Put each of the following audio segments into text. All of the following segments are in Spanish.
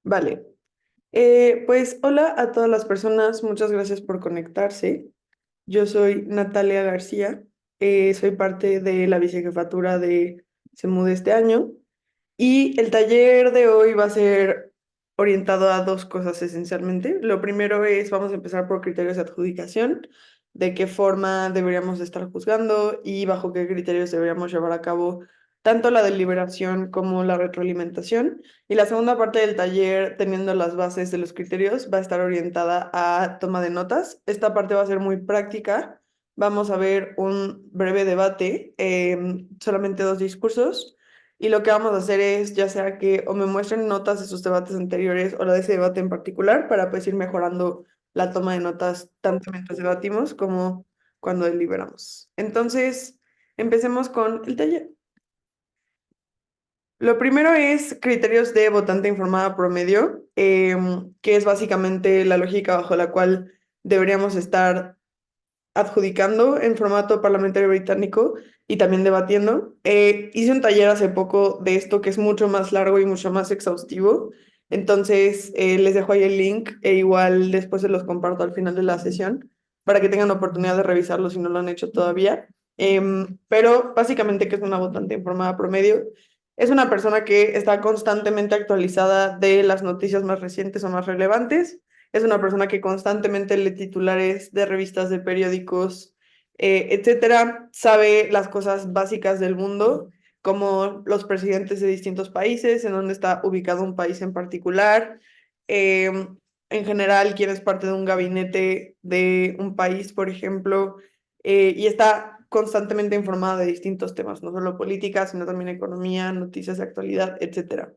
Vale. Pues hola a todas las personas, muchas gracias por conectarse. Yo soy Natalia García, soy parte de la vicejefatura de SEMU de este año y el taller de hoy va a ser orientado a dos cosas esencialmente. Lo primero es, vamos a empezar por criterios de adjudicación, de qué forma deberíamos estar juzgando y bajo qué criterios deberíamos llevar a cabo tanto la deliberación como la retroalimentación. Y la segunda parte del taller, teniendo las bases de los criterios, va a estar orientada a toma de notas. Esta parte va a ser muy práctica. Vamos a ver un breve debate, solamente dos discursos. Y lo que vamos a hacer es, ya sea que o me muestren notas de sus debates anteriores o la de ese debate en particular, para pues ir mejorando la toma de notas tanto mientras debatimos como cuando deliberamos. Entonces, empecemos con el taller. Lo primero es criterios de votante informada promedio, que es básicamente la lógica bajo la cual deberíamos estar adjudicando en formato parlamentario británico y también debatiendo. Hice un taller hace poco de esto que es mucho más largo y mucho más exhaustivo. Entonces, les dejo ahí el link e igual después se los comparto al final de la sesión para que tengan la oportunidad de revisarlo si no lo han hecho todavía. Pero básicamente, ¿qué es una votante informada promedio? Es una persona que está constantemente actualizada de las noticias más recientes o más relevantes. Es una persona que constantemente lee titulares de revistas, de periódicos, etcétera. Sabe las cosas básicas del mundo, como los presidentes de distintos países, en dónde está ubicado un país en particular. eh, en general, quién es parte de un gabinete de un país, por ejemplo, y está constantemente informada de distintos temas, no solo política, sino también economía, noticias de actualidad, etcétera.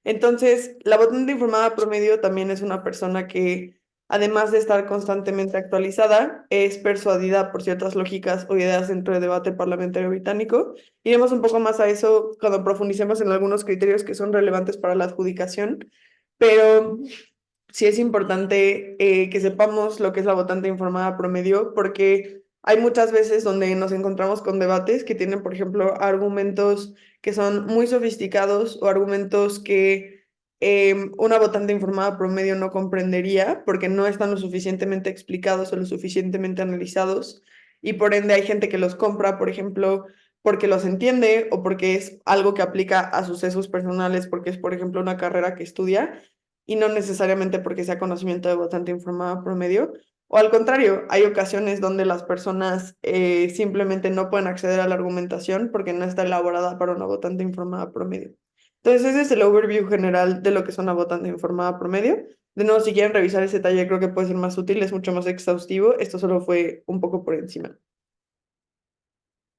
Entonces, la votante informada promedio también es una persona que, además de estar constantemente actualizada, es persuadida por ciertas lógicas o ideas dentro del debate parlamentario británico. Iremos un poco más a eso cuando profundicemos en algunos criterios que son relevantes para la adjudicación, pero sí es importante que sepamos lo que es la votante informada promedio, porque hay muchas veces donde nos encontramos con debates que tienen, por ejemplo, argumentos que son muy sofisticados o argumentos que una votante informada promedio no comprendería porque no están lo suficientemente explicados o lo suficientemente analizados, y por ende hay gente que los compra, por ejemplo, porque los entiende o porque es algo que aplica a sus sesos personales, porque es, por ejemplo, una carrera que estudia y no necesariamente porque sea conocimiento de votante informada promedio. O al contrario, hay ocasiones donde las personas simplemente no pueden acceder a la argumentación porque no está elaborada para una votante informada promedio. Entonces, ese es el overview general de lo que es una votante informada promedio. De nuevo, si quieren revisar ese taller, creo que puede ser más útil, es mucho más exhaustivo. Esto solo fue un poco por encima.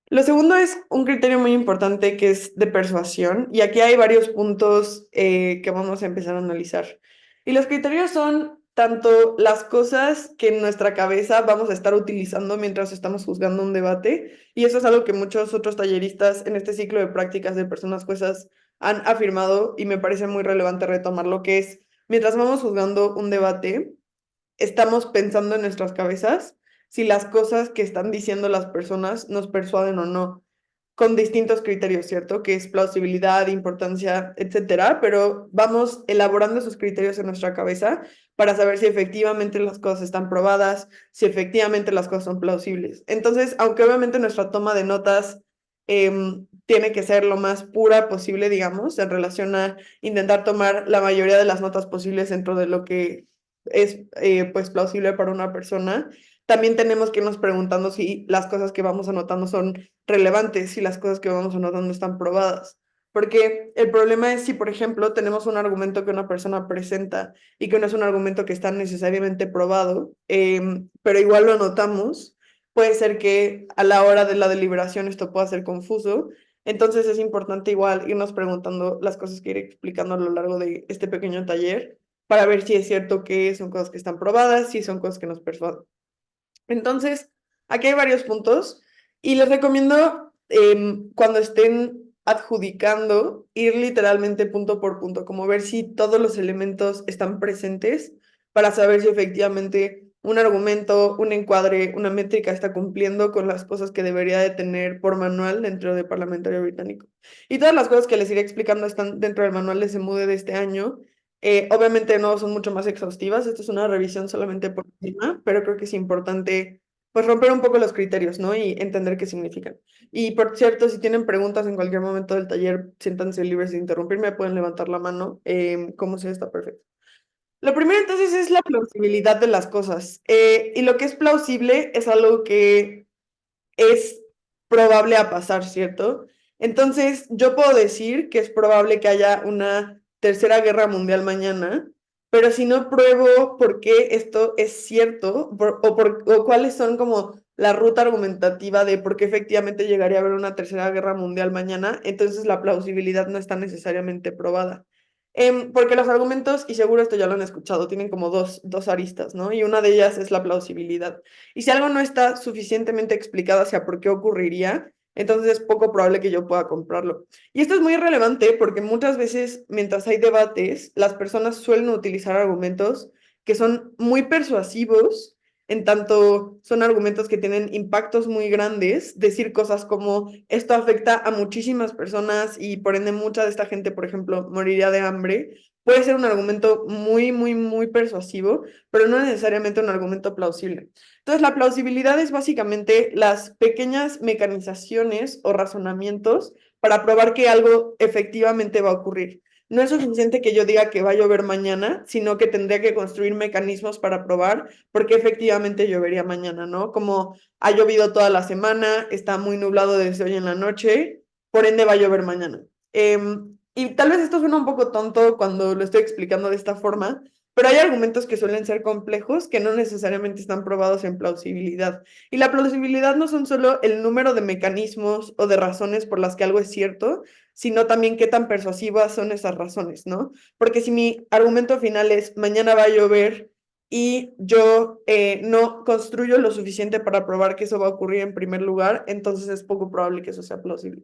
Lo segundo es un criterio muy importante que es de persuasión, y aquí hay varios puntos que vamos a empezar a analizar. Y los criterios son tanto las cosas que en nuestra cabeza vamos a estar utilizando mientras estamos juzgando un debate, y eso es algo que muchos otros talleristas en este ciclo de prácticas de personas juezas han afirmado y me parece muy relevante retomar lo que es, mientras vamos juzgando un debate, estamos pensando en nuestras cabezas si las cosas que están diciendo las personas nos persuaden o no, con distintos criterios, ¿cierto? Que es plausibilidad, importancia, etcétera, pero vamos elaborando esos criterios en nuestra cabeza para saber si efectivamente las cosas están probadas, si efectivamente las cosas son plausibles. Entonces, aunque obviamente nuestra toma de notas tiene que ser lo más pura posible, digamos, en relación a intentar tomar la mayoría de las notas posibles dentro de lo que es pues plausible para una persona, también tenemos que irnos preguntando si las cosas que vamos anotando son relevantes, si las cosas que vamos anotando están probadas. Porque el problema es si, por ejemplo, tenemos un argumento que una persona presenta y que no es un argumento que está necesariamente probado, pero igual lo anotamos, puede ser que a la hora de la deliberación esto pueda ser confuso. Entonces es importante igual irnos preguntando las cosas que iré explicando a lo largo de este pequeño taller para ver si es cierto que son cosas que están probadas, si son cosas que nos persuaden. Entonces, aquí hay varios puntos y les recomiendo cuando estén adjudicando ir literalmente punto por punto, como ver si todos los elementos están presentes para saber si efectivamente un argumento, un encuadre, una métrica está cumpliendo con las cosas que debería de tener por manual dentro del parlamentario británico. Y todas las cosas que les iré explicando están dentro del manual de SEMUDE de este año. Obviamente no son mucho más exhaustivas, esto es una revisión solamente por encima, pero creo que es importante pues romper un poco los criterios, ¿no? Y entender qué significan. Y por cierto, si tienen preguntas en cualquier momento del taller, siéntanse libres de interrumpirme, pueden levantar la mano, como sea, está perfecto. Lo primero entonces es la plausibilidad de las cosas. Y lo que es plausible es algo que es probable a pasar, ¿cierto? Entonces, yo puedo decir que es probable que haya una tercera guerra mundial mañana, pero si no pruebo por qué esto es cierto o cuáles son como la ruta argumentativa de por qué efectivamente llegaría a haber una tercera guerra mundial mañana, entonces la plausibilidad no está necesariamente probada. Porque los argumentos, y seguro esto ya lo han escuchado, tienen como dos aristas, ¿no? Y una de ellas es la plausibilidad. Y si algo no está suficientemente explicado hacia por qué ocurriría, entonces es poco probable que yo pueda comprarlo. Y esto es muy relevante porque muchas veces, mientras hay debates, las personas suelen utilizar argumentos que son muy persuasivos, en tanto son argumentos que tienen impactos muy grandes, decir cosas como esto afecta a muchísimas personas y por ende mucha de esta gente, por ejemplo, moriría de hambre, puede ser un argumento muy, muy, muy persuasivo, pero no necesariamente un argumento plausible. Entonces, la plausibilidad es básicamente las pequeñas mecanizaciones o razonamientos para probar que algo efectivamente va a ocurrir. No es suficiente que yo diga que va a llover mañana, sino que tendría que construir mecanismos para probar por qué efectivamente llovería mañana, ¿no? Como ha llovido toda la semana, está muy nublado desde hoy en la noche, por ende va a llover mañana. Y tal vez esto suena un poco tonto cuando lo estoy explicando de esta forma, pero hay argumentos que suelen ser complejos que no necesariamente están probados en plausibilidad. Y la plausibilidad no son solo el número de mecanismos o de razones por las que algo es cierto, sino también qué tan persuasivas son esas razones, ¿no? Porque si mi argumento final es mañana va a llover y yo no construyo lo suficiente para probar que eso va a ocurrir en primer lugar, entonces es poco probable que eso sea plausible.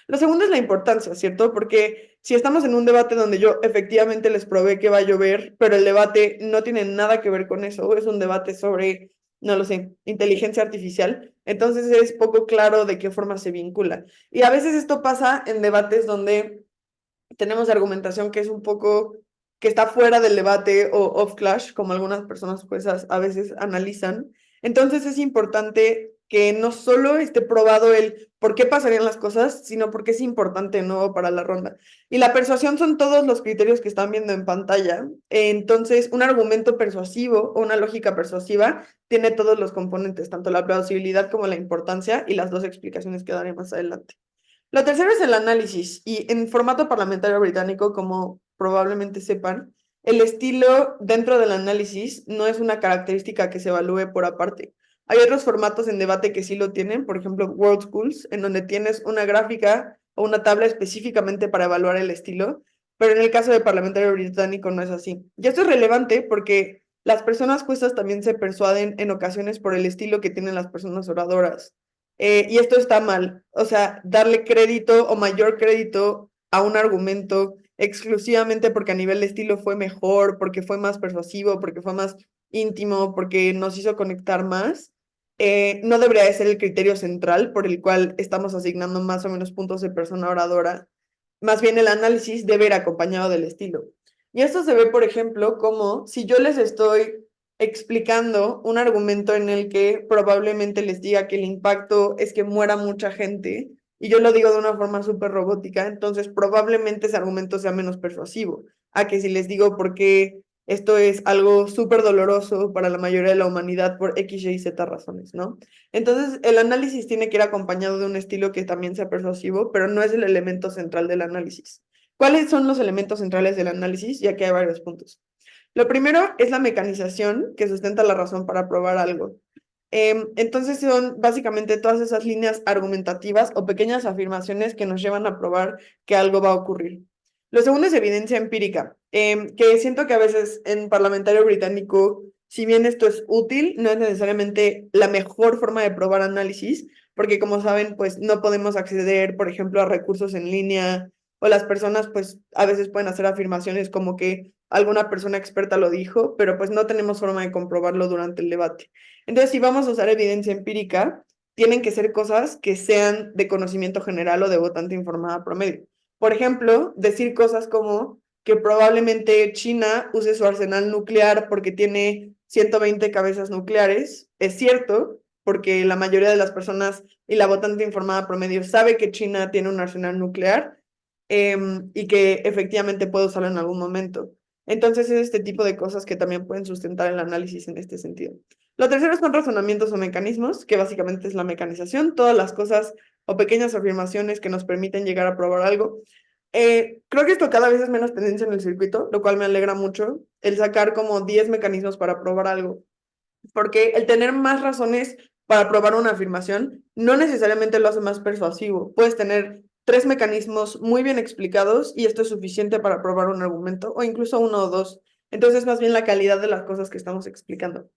Lo segundo es la importancia, ¿cierto? Porque si estamos en un debate donde yo efectivamente les probé que va a llover, pero el debate no tiene nada que ver con eso, es un debate sobre, no lo sé, inteligencia artificial, entonces es poco claro de qué forma se vincula. Y a veces esto pasa en debates donde tenemos argumentación que es un poco, que está fuera del debate o off clash, como algunas personas pues a veces analizan. Entonces es importante que no solo esté probado el por qué pasarían las cosas, sino porque es importante, ¿no? Para la ronda. Y la persuasión son todos los criterios que están viendo en pantalla. Entonces, un argumento persuasivo o una lógica persuasiva tiene todos los componentes, tanto la plausibilidad como la importancia y las dos explicaciones que daré más adelante. Lo tercero es el análisis, y en formato parlamentario británico, como probablemente sepan, el estilo dentro del análisis no es una característica que se evalúe por aparte. Hay otros formatos en debate que sí lo tienen, por ejemplo, World Schools, en donde tienes una gráfica o una tabla específicamente para evaluar el estilo, pero en el caso del parlamentario británico no es así. Y esto es relevante porque las personas juezas también se persuaden en ocasiones por el estilo que tienen las personas oradoras. Y esto está mal. O sea, darle crédito o mayor crédito a un argumento exclusivamente porque a nivel de estilo fue mejor, porque fue más persuasivo, porque fue más íntimo, porque nos hizo conectar más, no debería de ser el criterio central por el cual estamos asignando más o menos puntos de persona oradora. Más bien el análisis debe ir acompañado del estilo. Y esto se ve, por ejemplo, como si yo les estoy explicando un argumento en el que probablemente les diga que el impacto es que muera mucha gente, y yo lo digo de una forma súper robótica, entonces probablemente ese argumento sea menos persuasivo, a que si les digo por qué esto es algo súper doloroso para la mayoría de la humanidad por X, Y, Z razones, ¿no? Entonces, el análisis tiene que ir acompañado de un estilo que también sea persuasivo, pero no es el elemento central del análisis. ¿Cuáles son los elementos centrales del análisis? Ya que hay varios puntos. Lo primero es la mecanización que sustenta la razón para probar algo. Entonces son básicamente todas esas líneas argumentativas o pequeñas afirmaciones que nos llevan a probar que algo va a ocurrir. Lo segundo es evidencia empírica, que siento que a veces en parlamentario británico, si bien esto es útil, no es necesariamente la mejor forma de probar análisis, porque como saben, pues no podemos acceder, por ejemplo, a recursos en línea, o las personas pues a veces pueden hacer afirmaciones como que alguna persona experta lo dijo, pero pues no tenemos forma de comprobarlo durante el debate. Entonces, si vamos a usar evidencia empírica, tienen que ser cosas que sean de conocimiento general o de votante informada promedio. Por ejemplo, decir cosas como que probablemente China use su arsenal nuclear porque tiene 120 cabezas nucleares. Es cierto, porque la mayoría de las personas y la votante informada promedio sabe que China tiene un arsenal nuclear y que efectivamente puede usarlo en algún momento. Entonces es este tipo de cosas que también pueden sustentar el análisis en este sentido. Lo tercero son razonamientos o mecanismos, que básicamente es la mecanización, todas las cosas o pequeñas afirmaciones que nos permiten llegar a probar algo. Creo que esto cada vez es menos tendencia en el circuito, lo cual me alegra mucho, el sacar como 10 mecanismos para probar algo, porque el tener más razones para probar una afirmación no necesariamente lo hace más persuasivo. Puedes tener 3 mecanismos muy bien explicados y esto es suficiente para probar un argumento, o incluso uno o dos. Entonces, más bien la calidad de las cosas que estamos explicando.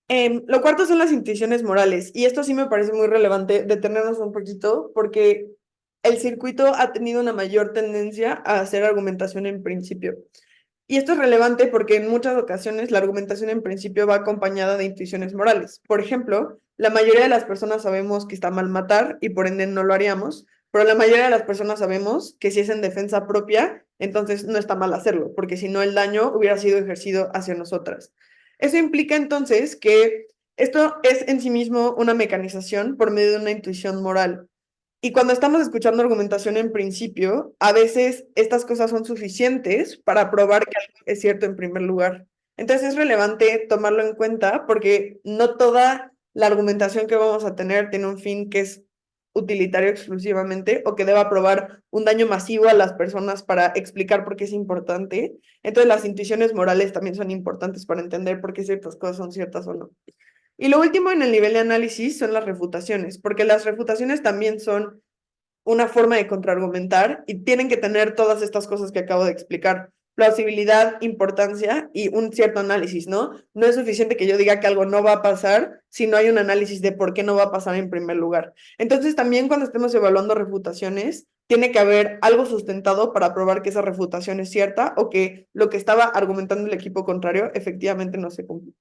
Lo cuarto son las intuiciones morales, y esto sí me parece muy relevante detenernos un poquito, porque el circuito ha tenido una mayor tendencia a hacer argumentación en principio. Y esto es relevante porque en muchas ocasiones la argumentación en principio va acompañada de intuiciones morales. Por ejemplo, la mayoría de las personas sabemos que está mal matar y por ende no lo haríamos, pero la mayoría de las personas sabemos que si es en defensa propia, entonces no está mal hacerlo, porque si no el daño hubiera sido ejercido hacia nosotras. Eso implica entonces que esto es en sí mismo una mecanización por medio de una intuición moral. Y cuando estamos escuchando argumentación en principio, a veces estas cosas son suficientes para probar que algo es cierto en primer lugar. Entonces es relevante tomarlo en cuenta porque no toda la argumentación que vamos a tener tiene un fin que es utilitario exclusivamente o que deba probar un daño masivo a las personas para explicar por qué es importante. Entonces las intuiciones morales también son importantes para entender por qué ciertas cosas son ciertas o no. Y lo último en el nivel de análisis son las refutaciones, porque las refutaciones también son una forma de contraargumentar y tienen que tener todas estas cosas que acabo de explicar. Plausibilidad, importancia y un cierto análisis, ¿no? No es suficiente que yo diga que algo no va a pasar si no hay un análisis de por qué no va a pasar en primer lugar. Entonces, también cuando estemos evaluando refutaciones, tiene que haber algo sustentado para probar que esa refutación es cierta o que lo que estaba argumentando el equipo contrario efectivamente no se cumple.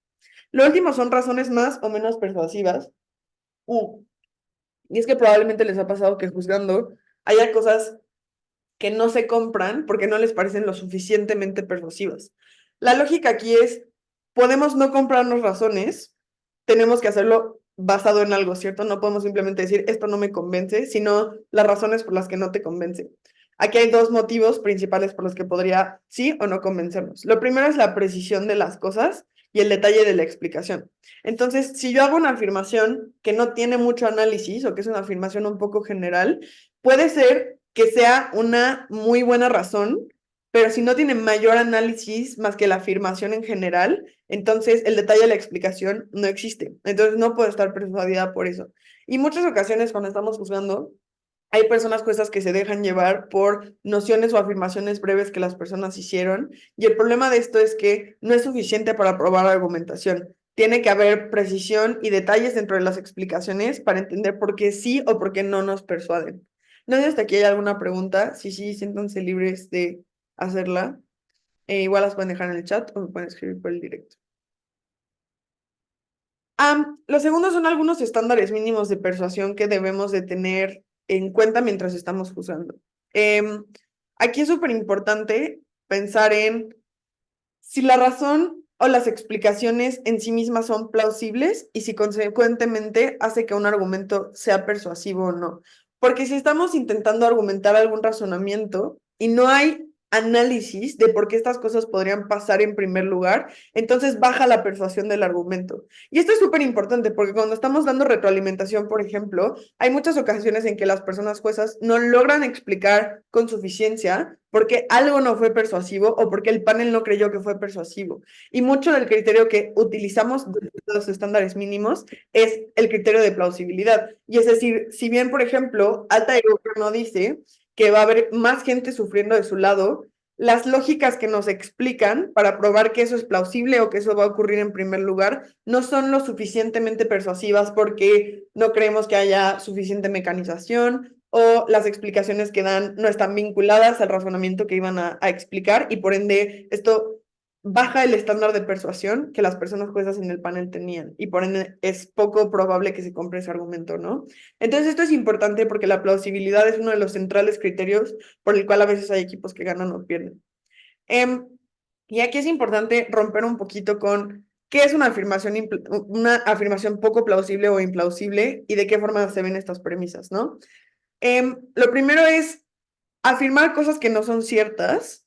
Lo último son razones más o menos persuasivas. Y es que probablemente les ha pasado que juzgando haya cosas que no se compran porque no les parecen lo suficientemente persuasivas. La lógica aquí es, podemos no comprarnos razones, tenemos que hacerlo basado en algo, ¿cierto? No podemos simplemente decir, esto no me convence, sino las razones por las que no te convence. Aquí hay 2 motivos principales por los que podría sí o no convencernos. Lo primero es la precisión de las cosas y el detalle de la explicación. Entonces, si yo hago una afirmación que no tiene mucho análisis o que es una afirmación un poco general, puede ser que sea una muy buena razón, pero si no tiene mayor análisis más que la afirmación en general, entonces el detalle de la explicación no existe. Entonces no puedo estar persuadida por eso. Y muchas ocasiones cuando estamos juzgando, hay personas juezas que se dejan llevar por nociones o afirmaciones breves que las personas hicieron, y el problema de esto es que no es suficiente para probar argumentación. Tiene que haber precisión y detalles dentro de las explicaciones para entender por qué sí o por qué no nos persuaden. No sé si hasta aquí hay alguna pregunta. Si sí, siéntanse libres de hacerla. Igual las pueden dejar en el chat o me pueden escribir por el directo. Los segundos son algunos estándares mínimos de persuasión que debemos de tener en cuenta mientras estamos juzgando. Aquí es súper importante pensar en si la razón o las explicaciones en sí mismas son plausibles y si consecuentemente hace que un argumento sea persuasivo o no. Porque si estamos intentando argumentar algún razonamiento y no hay análisis de por qué estas cosas podrían pasar en primer lugar, entonces baja la persuasión del argumento. Y esto es súper importante porque cuando estamos dando retroalimentación, por ejemplo, hay muchas ocasiones en que las personas juezas no logran explicar con suficiencia porque algo no fue persuasivo o porque el panel no creyó que fue persuasivo. Y mucho del criterio que utilizamos de los estándares mínimos es el criterio de plausibilidad. Y es decir, si bien, por ejemplo, Alta de Gobierno dice que va a haber más gente sufriendo de su lado, las lógicas que nos explican para probar que eso es plausible o que eso va a ocurrir en primer lugar no son lo suficientemente persuasivas porque no creemos que haya suficiente mecanización o las explicaciones que dan no están vinculadas al razonamiento que iban a explicar y por ende esto baja el estándar de persuasión que las personas juezas en el panel tenían y por ende es poco probable que se compre ese argumento, ¿no? Entonces esto es importante porque la plausibilidad es uno de los centrales criterios por el cual a veces hay equipos que ganan o pierden. Y aquí es importante romper un poquito con qué es una afirmación poco plausible o implausible y de qué forma se ven estas premisas, ¿no? Lo primero es afirmar cosas que no son ciertas.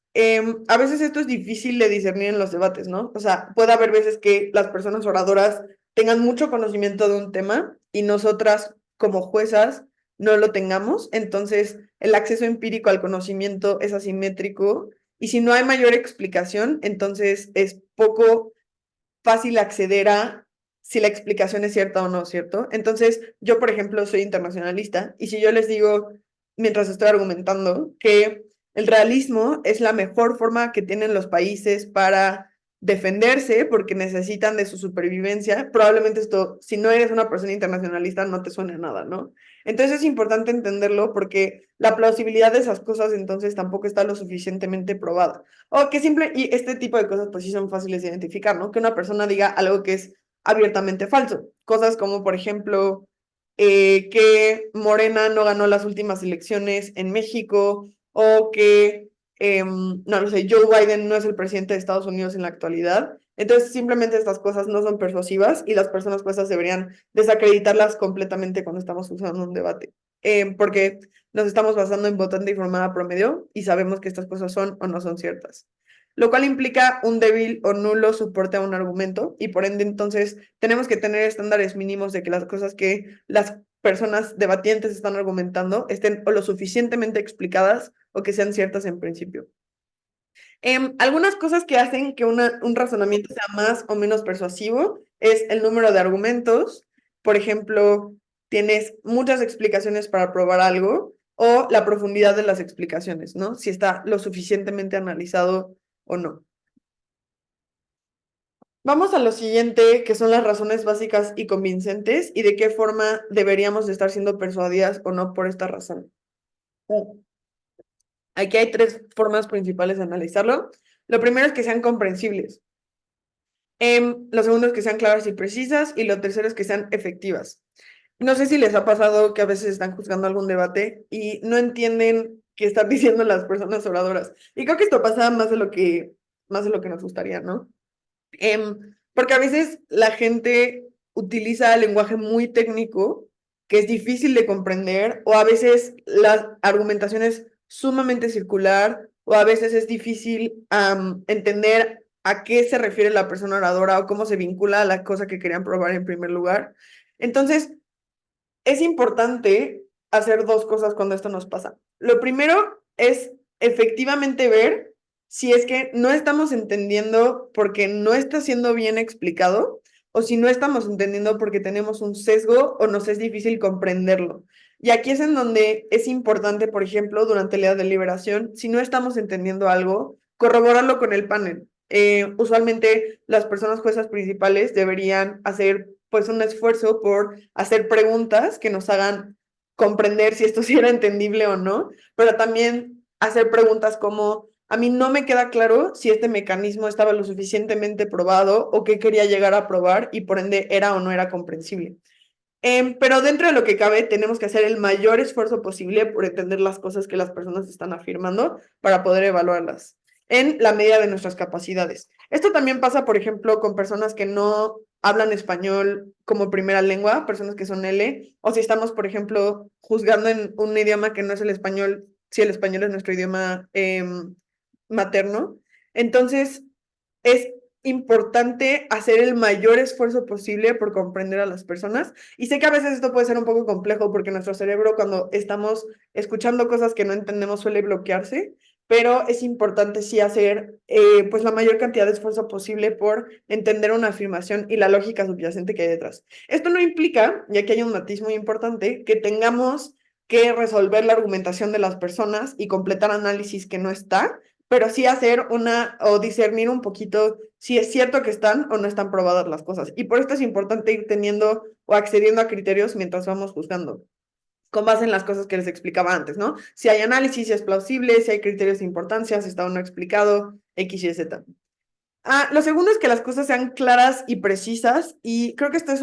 A veces esto es difícil de discernir en los debates, ¿no? O sea, puede haber veces que las personas oradoras tengan mucho conocimiento de un tema y nosotras como juezas no lo tengamos. Entonces, el acceso empírico al conocimiento es asimétrico y si no hay mayor explicación, entonces es poco fácil acceder a si la explicación es cierta o no, ¿cierto? Entonces, yo, por ejemplo, soy internacionalista y si yo les digo, mientras estoy argumentando, que el realismo es la mejor forma que tienen los países para defenderse porque necesitan de su supervivencia, probablemente esto, si no eres una persona internacionalista, no te suena nada, ¿no? Entonces es importante entenderlo porque la plausibilidad de esas cosas entonces tampoco está lo suficientemente probada. O que simple, y este tipo de cosas pues sí son fáciles de identificar, ¿no? Que una persona diga algo que es abiertamente falso. Cosas como, por ejemplo, que Morena no ganó las últimas elecciones en México o que, no lo sé, Joe Biden no es el presidente de Estados Unidos en la actualidad. Entonces, simplemente estas cosas no son persuasivas y las personas pues deberían desacreditarlas completamente cuando estamos usando un debate. Porque nos estamos basando en votante informada promedio y sabemos que estas cosas son o no son ciertas, lo cual implica un débil o nulo soporte a un argumento y por ende entonces tenemos que tener estándares mínimos de que las cosas que las personas debatientes están argumentando estén o lo suficientemente explicadas o que sean ciertas en principio. Algunas cosas que hacen que un razonamiento sea más o menos persuasivo es el número de argumentos. Por ejemplo, tienes muchas explicaciones para probar algo o la profundidad de las explicaciones, ¿no? Si está lo suficientemente analizado o no. Vamos a lo siguiente, que son las razones básicas y convincentes y de qué forma deberíamos estar siendo persuadidas o no por esta razón. Aquí hay tres formas principales de analizarlo. Lo primero es que sean comprensibles. Lo segundo es que sean claras y precisas y lo tercero es que sean efectivas. No sé si les ha pasado que a veces están juzgando algún debate y no entienden qué están diciendo las personas oradoras. Y creo que esto pasa más de lo que nos gustaría, ¿no? Porque a veces la gente utiliza el lenguaje muy técnico que es difícil de comprender o a veces la argumentación es sumamente circular o a veces es difícil entender a qué se refiere la persona oradora o cómo se vincula a la cosa que querían probar en primer lugar. Entonces, es importante hacer dos cosas cuando esto nos pasa. Lo primero es efectivamente ver si es que no estamos entendiendo porque no está siendo bien explicado o si no estamos entendiendo porque tenemos un sesgo o nos es difícil comprenderlo. Y aquí es en donde es importante, por ejemplo, durante la deliberación, si no estamos entendiendo algo, corroborarlo con el panel. Usualmente las personas juezas principales deberían hacer pues un esfuerzo por hacer preguntas que nos hagan comprender si esto sí era entendible o no, pero también hacer preguntas como, a mí no me queda claro si este mecanismo estaba lo suficientemente probado o qué quería llegar a probar y por ende era o no era comprensible. Pero dentro de lo que cabe, tenemos que hacer el mayor esfuerzo posible por entender las cosas que las personas están afirmando para poder evaluarlas en la medida de nuestras capacidades. Esto también pasa, por ejemplo, con personas que no hablan español como primera lengua, personas que son L, o si estamos, por ejemplo, juzgando en un idioma que no es el español, si el español es nuestro idioma materno. Entonces, es importante hacer el mayor esfuerzo posible por comprender a las personas. Y sé que a veces esto puede ser un poco complejo porque nuestro cerebro cuando estamos escuchando cosas que no entendemos suele bloquearse, pero es importante sí hacer pues la mayor cantidad de esfuerzo posible por entender una afirmación y la lógica subyacente que hay detrás. Esto no implica, y aquí hay un matiz muy importante, que tengamos que resolver la argumentación de las personas y completar análisis que no está, pero sí hacer o discernir un poquito si es cierto que están o no están probadas las cosas. Y por esto es importante ir teniendo o accediendo a criterios mientras vamos juzgando, con base en las cosas que les explicaba antes, ¿no? Si hay análisis, si es plausible, si hay criterios de importancia, si está o no explicado, X, Y, Z. Lo segundo es que las cosas sean claras y precisas, y creo que esto es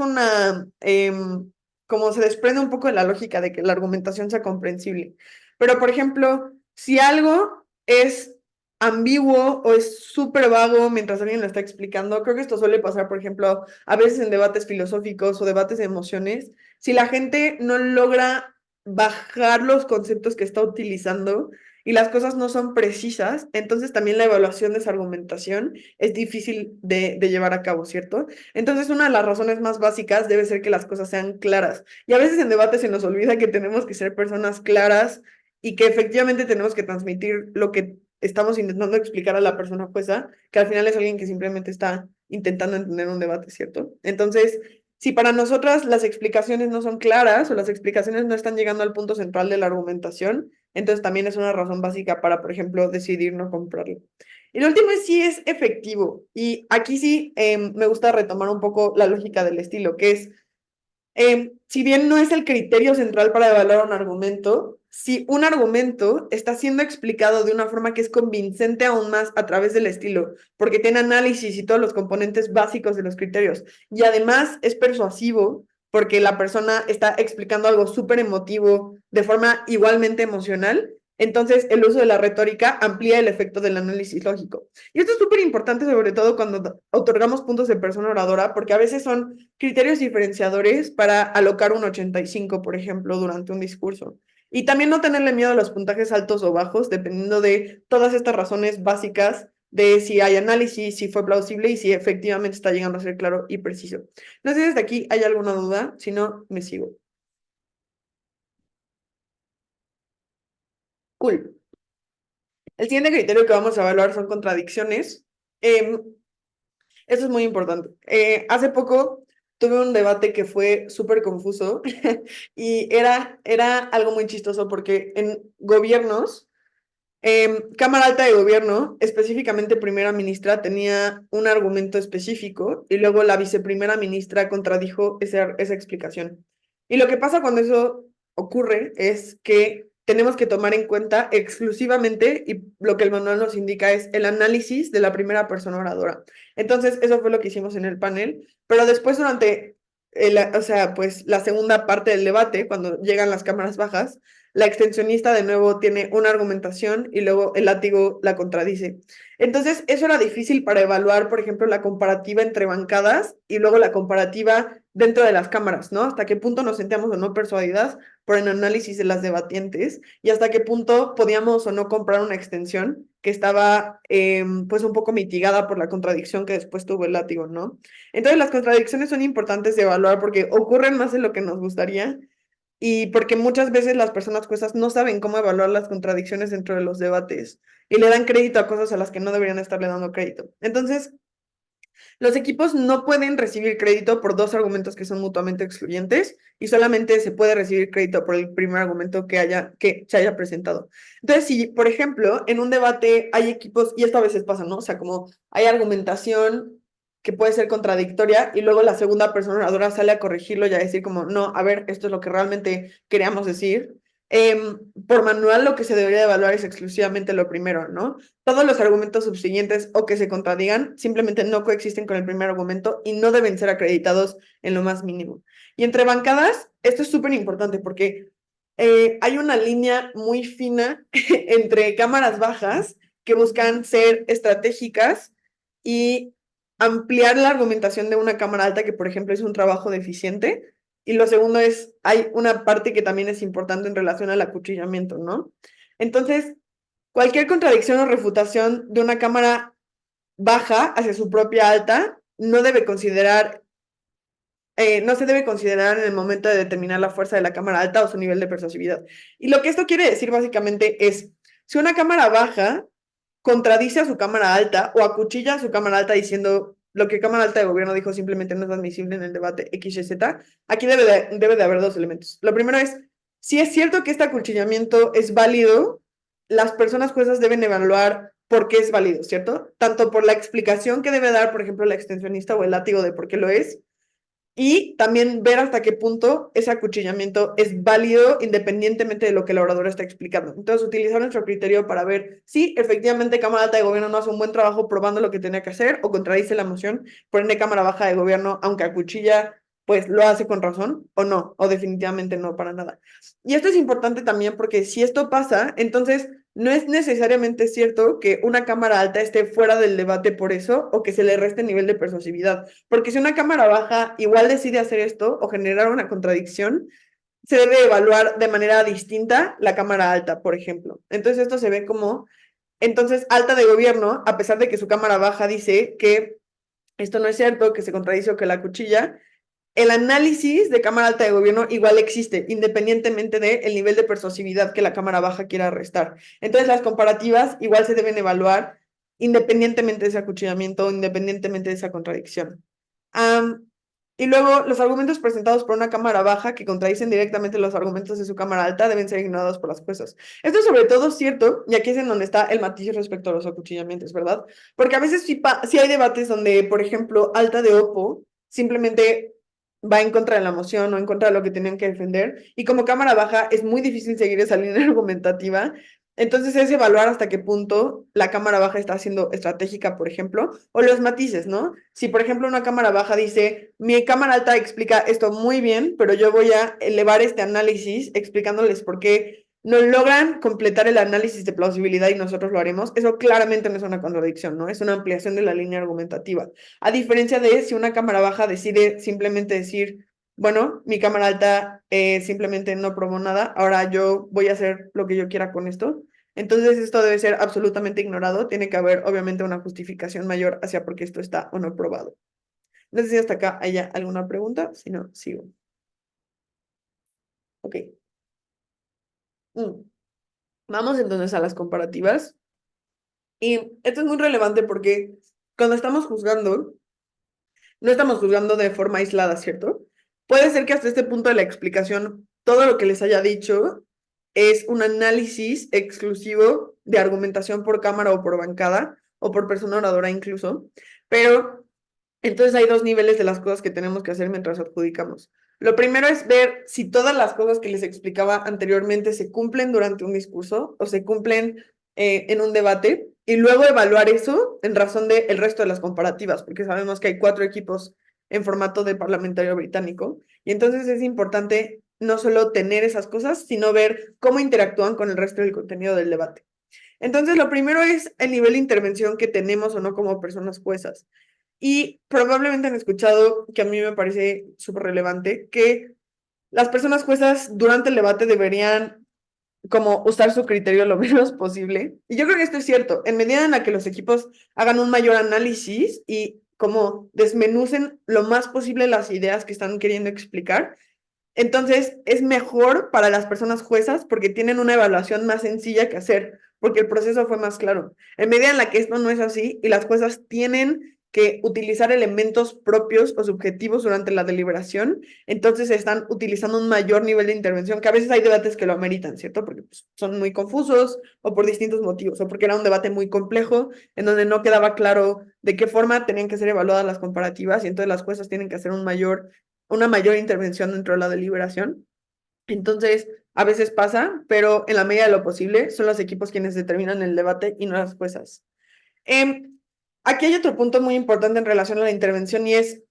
como se desprende un poco de la lógica de que la argumentación sea comprensible. Pero, por ejemplo, si algo es ambiguo o es súper vago mientras alguien lo está explicando. Creo que esto suele pasar, por ejemplo, a veces en debates filosóficos o debates de emociones. Si la gente no logra bajar los conceptos que está utilizando y las cosas no son precisas, entonces también la evaluación de esa argumentación es difícil de llevar a cabo, ¿cierto? Entonces, una de las razones más básicas debe ser que las cosas sean claras. Y a veces en debates se nos olvida que tenemos que ser personas claras y que efectivamente tenemos que transmitir lo que estamos intentando explicar a la persona jueza, que al final es alguien que simplemente está intentando entender un debate, ¿cierto? Entonces, si para nosotras las explicaciones no son claras o las explicaciones no están llegando al punto central de la argumentación, entonces también es una razón básica para, por ejemplo, decidir no comprarlo. Y lo último es si es efectivo. Y aquí sí me gusta retomar un poco la lógica del estilo, que es si bien no es el criterio central para evaluar un argumento, si un argumento está siendo explicado de una forma que es convincente aún más a través del estilo, porque tiene análisis y todos los componentes básicos de los criterios, y además es persuasivo, porque la persona está explicando algo súper emotivo de forma igualmente emocional, entonces el uso de la retórica amplía el efecto del análisis lógico. Y esto es súper importante, sobre todo cuando otorgamos puntos de persona oradora, porque a veces son criterios diferenciadores para alocar un 85, por ejemplo, durante un discurso. Y también no tenerle miedo a los puntajes altos o bajos, dependiendo de todas estas razones básicas de si hay análisis, si fue plausible y si efectivamente está llegando a ser claro y preciso. No sé si desde aquí hay alguna duda, si no, me sigo. Cool. El siguiente criterio que vamos a evaluar son contradicciones. Eh, Eso es muy importante. Hace poco tuve un debate que fue súper confuso y era algo muy chistoso porque en gobiernos, Cámara Alta de Gobierno, específicamente primera ministra, tenía un argumento específico y luego la viceprimera ministra contradijo esa explicación. Y lo que pasa cuando eso ocurre es que tenemos que tomar en cuenta exclusivamente, y lo que el manual nos indica es el análisis de la primera persona oradora. Entonces, eso fue lo que hicimos en el panel, pero después durante, o sea, pues la segunda parte del debate, cuando llegan las cámaras bajas, la extensionista de nuevo tiene una argumentación y luego el látigo la contradice. Entonces, eso era difícil para evaluar, por ejemplo, la comparativa entre bancadas y luego la comparativa dentro de las cámaras, ¿no? Hasta qué punto nos sentíamos o no persuadidas por el análisis de las debatientes y hasta qué punto podíamos o no comprar una extensión que estaba pues un poco mitigada por la contradicción que después tuvo el látigo, ¿no? Entonces las contradicciones son importantes de evaluar porque ocurren más de lo que nos gustaría y porque muchas veces las personas juezas no saben cómo evaluar las contradicciones dentro de los debates y le dan crédito a cosas a las que no deberían estarle dando crédito. Entonces, los equipos no pueden recibir crédito por dos argumentos que son mutuamente excluyentes y solamente se puede recibir crédito por el primer argumento que se haya presentado. Entonces, si, por ejemplo, en un debate hay equipos, y esto a veces pasa, ¿no? O sea, como hay argumentación que puede ser contradictoria y luego la segunda persona oradora sale a corregirlo y a decir como, no, a ver, esto es lo que realmente queríamos decir. Por manual lo que se debería evaluar es exclusivamente lo primero, ¿no? Todos los argumentos subsiguientes o que se contradigan simplemente no coexisten con el primer argumento y no deben ser acreditados en lo más mínimo. Y entre bancadas, esto es súper importante porque hay una línea muy fina entre cámaras bajas que buscan ser estratégicas y ampliar la argumentación de una cámara alta que, por ejemplo, es un trabajo deficiente. Y lo segundo es, hay una parte que también es importante en relación al acuchillamiento, ¿no? Entonces, cualquier contradicción o refutación de una cámara baja hacia su propia alta no se debe considerar en el momento de determinar la fuerza de la cámara alta o su nivel de persuasividad. Y lo que esto quiere decir básicamente es, si una cámara baja contradice a su cámara alta o acuchilla a su cámara alta diciendo lo que Cámara Alta de Gobierno dijo simplemente no es admisible en el debate X y Z, aquí debe de haber dos elementos. Lo primero es, si es cierto que este acuchillamiento es válido, las personas juezas deben evaluar por qué es válido, ¿cierto? Tanto por la explicación que debe dar, por ejemplo, la extensionista o el látigo de por qué lo es, y también ver hasta qué punto ese acuchillamiento es válido independientemente de lo que el orador está explicando. Entonces, utilizar nuestro criterio para ver si efectivamente Cámara Alta de Gobierno no hace un buen trabajo probando lo que tenía que hacer o contradice la moción, por ende Cámara Baja de Gobierno, aunque acuchilla, pues lo hace con razón o no, o definitivamente no para nada. Y esto es importante también porque si esto pasa, entonces no es necesariamente cierto que una cámara alta esté fuera del debate por eso o que se le reste nivel de persuasividad, porque si una cámara baja igual decide hacer esto o generar una contradicción, se debe evaluar de manera distinta la cámara alta, por ejemplo. Entonces esto se ve como, entonces, alta de gobierno, a pesar de que su cámara baja dice que esto no es cierto, que se contradice o que la cuchilla, el análisis de cámara alta de gobierno igual existe, independientemente del nivel de persuasividad que la cámara baja quiera restar. Entonces, las comparativas igual se deben evaluar independientemente de ese acuchillamiento, independientemente de esa contradicción. Y luego, los argumentos presentados por una cámara baja que contradicen directamente los argumentos de su cámara alta deben ser ignorados por las juezas. Esto es sobre todo cierto, y aquí es en donde está el matiz respecto a los acuchillamientos, ¿verdad? Porque a veces sí hay debates donde, por ejemplo, alta de Oppo simplemente va en contra de la moción o en contra de lo que tenían que defender, y como cámara baja es muy difícil seguir esa línea argumentativa, entonces es evaluar hasta qué punto la cámara baja está siendo estratégica, por ejemplo, o los matices, ¿no? Si, por ejemplo, una cámara baja dice, mi cámara alta explica esto muy bien, pero yo voy a elevar este análisis explicándoles por qué no logran completar el análisis de plausibilidad y nosotros lo haremos, eso claramente no es una contradicción, ¿no? Es una ampliación de la línea argumentativa. A diferencia de si una cámara baja decide simplemente decir, bueno, mi cámara alta simplemente no probó nada, ahora yo voy a hacer lo que yo quiera con esto. Entonces esto debe ser absolutamente ignorado, tiene que haber obviamente una justificación mayor hacia por qué esto está o no probado. No sé si hasta acá haya alguna pregunta, si no, sigo. Ok. Mm. Vamos entonces a las comparativas. Y esto es muy relevante porque cuando estamos juzgando, no estamos juzgando de forma aislada, ¿cierto? Puede ser que hasta este punto de la explicación, todo lo que les haya dicho es un análisis exclusivo de argumentación por cámara o por bancada, o por persona oradora incluso, pero entonces hay dos niveles de las cosas que tenemos que hacer mientras adjudicamos. Lo primero es ver si todas las cosas que les explicaba anteriormente se cumplen durante un discurso o se cumplen en un debate y luego evaluar eso en razón del resto de las comparativas, porque sabemos que hay 4 equipos en formato de parlamentario británico y entonces es importante no solo tener esas cosas, sino ver cómo interactúan con el resto del contenido del debate. Entonces, lo primero es el nivel de intervención que tenemos o no como personas juezas. Y probablemente han escuchado, que a mí me parece súper relevante, que las personas juezas durante el debate deberían como usar su criterio lo menos posible. Y yo creo que esto es cierto. En medida en la que los equipos hagan un mayor análisis y como desmenucen lo más posible las ideas que están queriendo explicar, entonces es mejor para las personas juezas porque tienen una evaluación más sencilla que hacer, porque el proceso fue más claro. En medida en la que esto no es así y las juezas tienen que utilizar elementos propios o subjetivos durante la deliberación, entonces están utilizando un mayor nivel de intervención, que a veces hay debates que lo ameritan, ¿cierto? Porque pues, son muy confusos o por distintos motivos, o porque era un debate muy complejo en donde no quedaba claro de qué forma tenían que ser evaluadas las comparativas y entonces las juezas tienen que hacer una mayor intervención dentro de la deliberación. Entonces, a veces pasa, pero en la medida de lo posible son los equipos quienes determinan el debate y no las juezas. Em, Aquí hay otro punto muy importante en relación a la intervención y es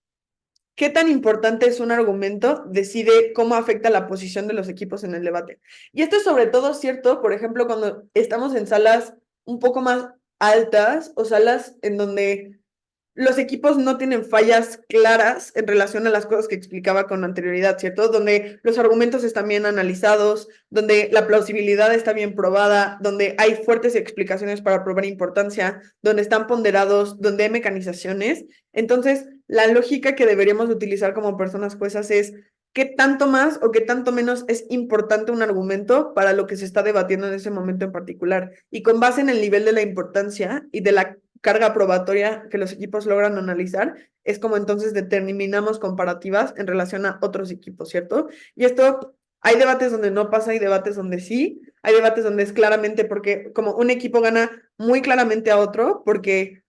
qué tan importante es un argumento decide cómo afecta la posición de los equipos en el debate. Y esto es sobre todo cierto, por ejemplo, cuando estamos en salas un poco más altas o salas en donde los equipos no tienen fallas claras en relación a las cosas que explicaba con anterioridad, ¿cierto? Donde los argumentos están bien analizados, donde la plausibilidad está bien probada, donde hay fuertes explicaciones para probar importancia, donde están ponderados, donde hay mecanizaciones. Entonces, la lógica que deberíamos utilizar como personas juezas es qué tanto más o qué tanto menos es importante un argumento para lo que se está debatiendo en ese momento en particular. Y con base en el nivel de la importancia y de la carga probatoria que los equipos logran analizar, es como entonces determinamos comparativas en relación a otros equipos, ¿cierto? Y esto, hay debates donde no pasa, hay debates donde sí, hay debates donde es claramente porque como un equipo gana muy claramente a otro, porque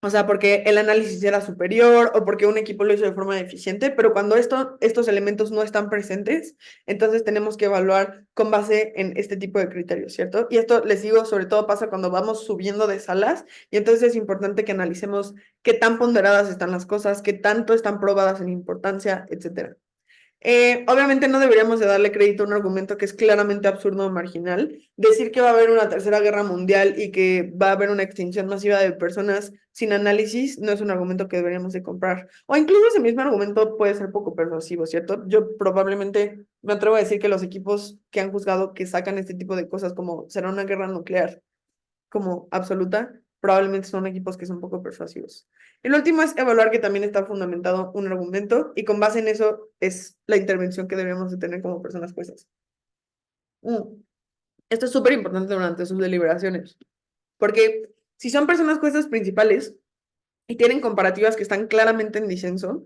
o sea, porque el análisis era superior o porque un equipo lo hizo de forma eficiente, pero cuando estos elementos no están presentes, entonces tenemos que evaluar con base en este tipo de criterios, ¿cierto? Y esto, les digo, sobre todo pasa cuando vamos subiendo de salas y entonces es importante que analicemos qué tan ponderadas están las cosas, qué tanto están probadas en importancia, etcétera. Obviamente no deberíamos de darle crédito a un argumento que es claramente absurdo o marginal. Decir que va a haber una tercera guerra mundial y que va a haber una extinción masiva de personas sin análisis no es un argumento que deberíamos de comprar. O incluso ese mismo argumento puede ser poco persuasivo, ¿cierto? Yo probablemente me atrevo a decir que los equipos que han juzgado que sacan este tipo de cosas como será una guerra nuclear como absoluta, probablemente son equipos que son poco persuasivos. El último es evaluar que también está fundamentado un argumento y con base en eso es la intervención que debemos de tener como personas juezas. Esto es súper importante durante sus deliberaciones, porque si son personas juezas principales y tienen comparativas que están claramente en disenso,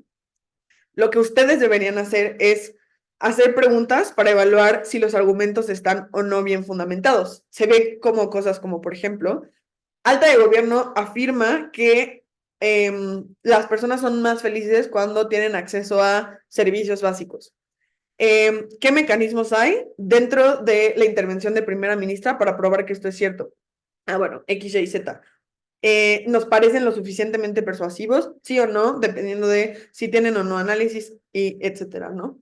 lo que ustedes deberían hacer es hacer preguntas para evaluar si los argumentos están o no bien fundamentados. Se ve como cosas como, por ejemplo, Alta de Gobierno afirma que las personas son más felices cuando tienen acceso a servicios básicos. ¿Qué mecanismos hay dentro de la intervención de primera ministra para probar que esto es cierto? Bueno, X, Y, Z. ¿Nos parecen lo suficientemente persuasivos? Sí o no, dependiendo de si tienen o no análisis y etcétera, ¿no?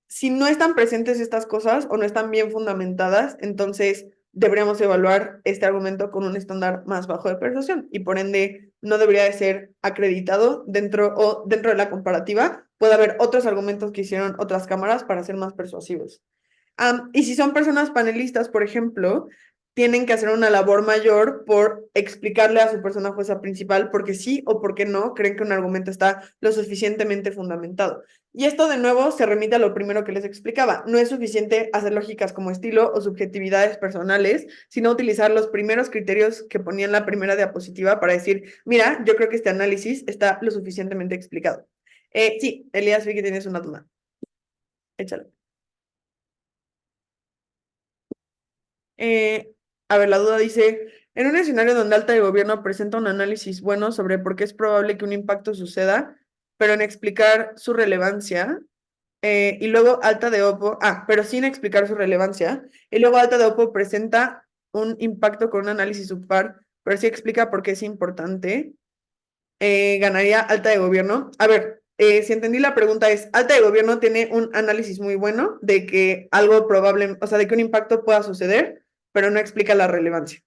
Si no están presentes estas cosas o no están bien fundamentadas, entonces deberíamos evaluar este argumento con un estándar más bajo de persuasión y por ende no debería de ser acreditado dentro de la comparativa. Puede haber otros argumentos que hicieron otras cámaras para ser más persuasivos. Y si son personas panelistas, por ejemplo, tienen que hacer una labor mayor por explicarle a su persona jueza principal por qué sí o por qué no creen que un argumento está lo suficientemente fundamentado. Y esto de nuevo se remite a lo primero que les explicaba. No es suficiente hacer lógicas como estilo o subjetividades personales, sino utilizar los primeros criterios que ponía en la primera diapositiva para decir, mira, yo creo que este análisis está lo suficientemente explicado. Sí, Elías, vi que tienes una duda. Échalo. Eh, a ver, la duda dice, en un escenario donde Alta de Gobierno presenta un análisis bueno sobre por qué es probable que un impacto suceda, pero en explicar su relevancia, y luego Alta de Oppo, pero sin explicar su relevancia, y luego Alta de Oppo presenta un impacto con un análisis subpar, pero sí explica por qué es importante, ganaría Alta de Gobierno. A ver, si entendí la pregunta es, Alta de Gobierno tiene un análisis muy bueno de que algo probable, o sea, de que un impacto pueda suceder, pero no explica la relevancia.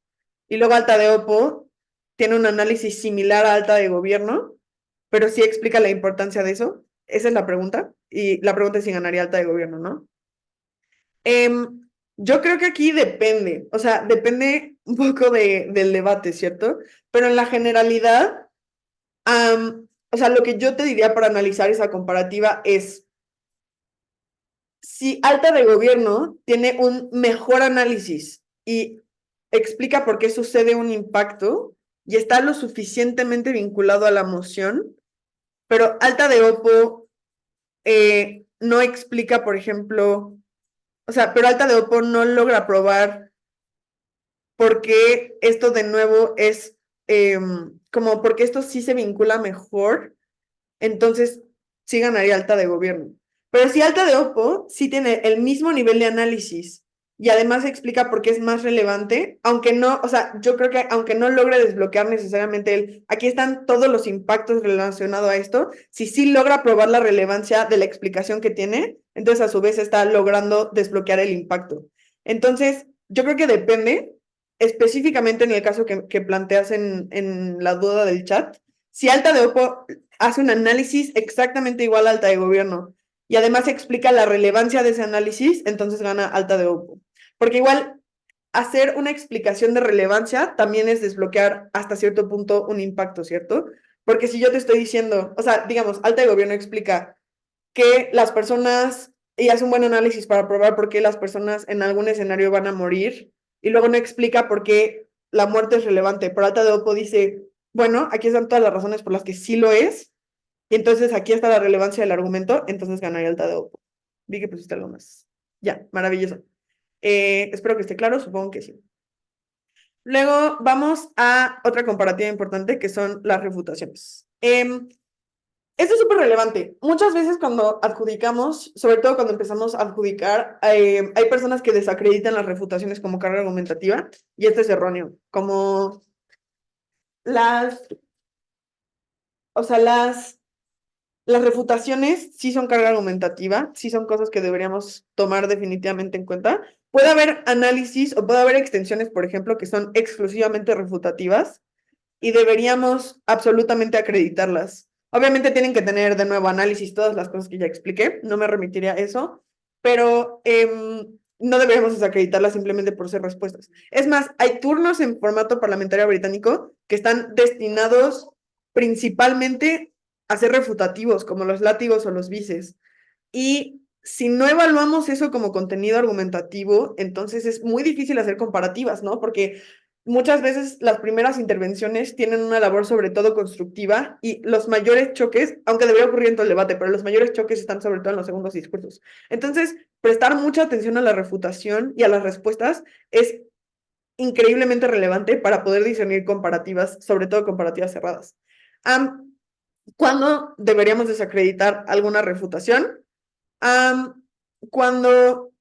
Y luego Alta de Oppo tiene un análisis similar a Alta de Gobierno, pero sí explica la importancia de eso. Esa es la pregunta. Y la pregunta es si ganaría Alta de Gobierno, ¿no? Yo creo que aquí depende, o sea, depende un poco del debate, ¿cierto? Pero en la generalidad, o sea, lo que yo te diría para analizar esa comparativa es si Alta de Gobierno tiene un mejor análisis y explica por qué sucede un impacto y está lo suficientemente vinculado a la moción, pero Alta de Oppo no explica, por ejemplo, o sea, pero Alta de Oppo no logra probar por qué esto de nuevo es como porque esto sí se vincula mejor, entonces sí ganaría Alta de Gobierno. Pero si Alta de Oppo sí tiene el mismo nivel de análisis y además explica por qué es más relevante, aunque no, o sea, yo creo que aunque no logre desbloquear necesariamente aquí están todos los impactos relacionados a esto, si sí logra probar la relevancia de la explicación que tiene, entonces a su vez está logrando desbloquear el impacto. Entonces, yo creo que depende, específicamente en el caso que planteas en la duda del chat, si Alta de Oppo hace un análisis exactamente igual a Alta de Gobierno y además explica la relevancia de ese análisis, entonces gana Alta de Oppo. Porque igual hacer una explicación de relevancia también es desbloquear hasta cierto punto un impacto, ¿cierto? Porque si yo te estoy diciendo, o sea, digamos, Alta de Gobierno explica que las personas, y hace un buen análisis para probar por qué las personas en algún escenario van a morir, y luego no explica por qué la muerte es relevante. Pero Alta de Oppo dice, bueno, aquí están todas las razones por las que sí lo es, y entonces aquí está la relevancia del argumento, entonces ganaría Alta de Oppo. Vi que pusiste algo más. Ya, maravilloso. Espero que esté claro, supongo que sí. Luego vamos a otra comparativa importante que son las refutaciones. Esto es súper relevante. Muchas veces cuando adjudicamos, sobre todo cuando empezamos a adjudicar, hay personas que desacreditan las refutaciones como carga argumentativa y esto es erróneo. Como las, o sea, Las refutaciones sí son carga argumentativa, sí son cosas que deberíamos tomar definitivamente en cuenta. Puede haber análisis o puede haber extensiones, por ejemplo, que son exclusivamente refutativas y deberíamos absolutamente acreditarlas. Obviamente tienen que tener de nuevo análisis, todas las cosas que ya expliqué, no me remitiría a eso, pero no deberíamos desacreditarlas simplemente por ser respuestas. Es más, hay turnos en formato parlamentario británico que están destinados principalmente a ser refutativos, como los látigos o los vices. Y si no evaluamos eso como contenido argumentativo, entonces es muy difícil hacer comparativas, ¿no? Porque muchas veces las primeras intervenciones tienen una labor sobre todo constructiva y los mayores choques, aunque debería ocurrir en todo el debate, pero los mayores choques están sobre todo en los segundos discursos. Entonces, prestar mucha atención a la refutación y a las respuestas es increíblemente relevante para poder discernir comparativas, sobre todo comparativas cerradas. ¿Cuándo deberíamos desacreditar alguna refutación? Um, cuando,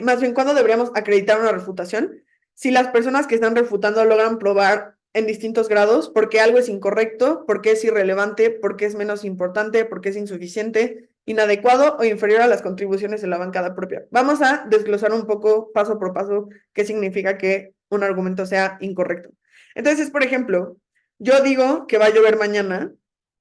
más bien, ¿cuándo deberíamos acreditar una refutación? Si las personas que están refutando logran probar en distintos grados por qué algo es incorrecto, por qué es irrelevante, por qué es menos importante, por qué es insuficiente, inadecuado o inferior a las contribuciones de la bancada propia. Vamos a desglosar un poco, paso por paso, qué significa que un argumento sea incorrecto. Entonces, por ejemplo, yo digo que va a llover mañana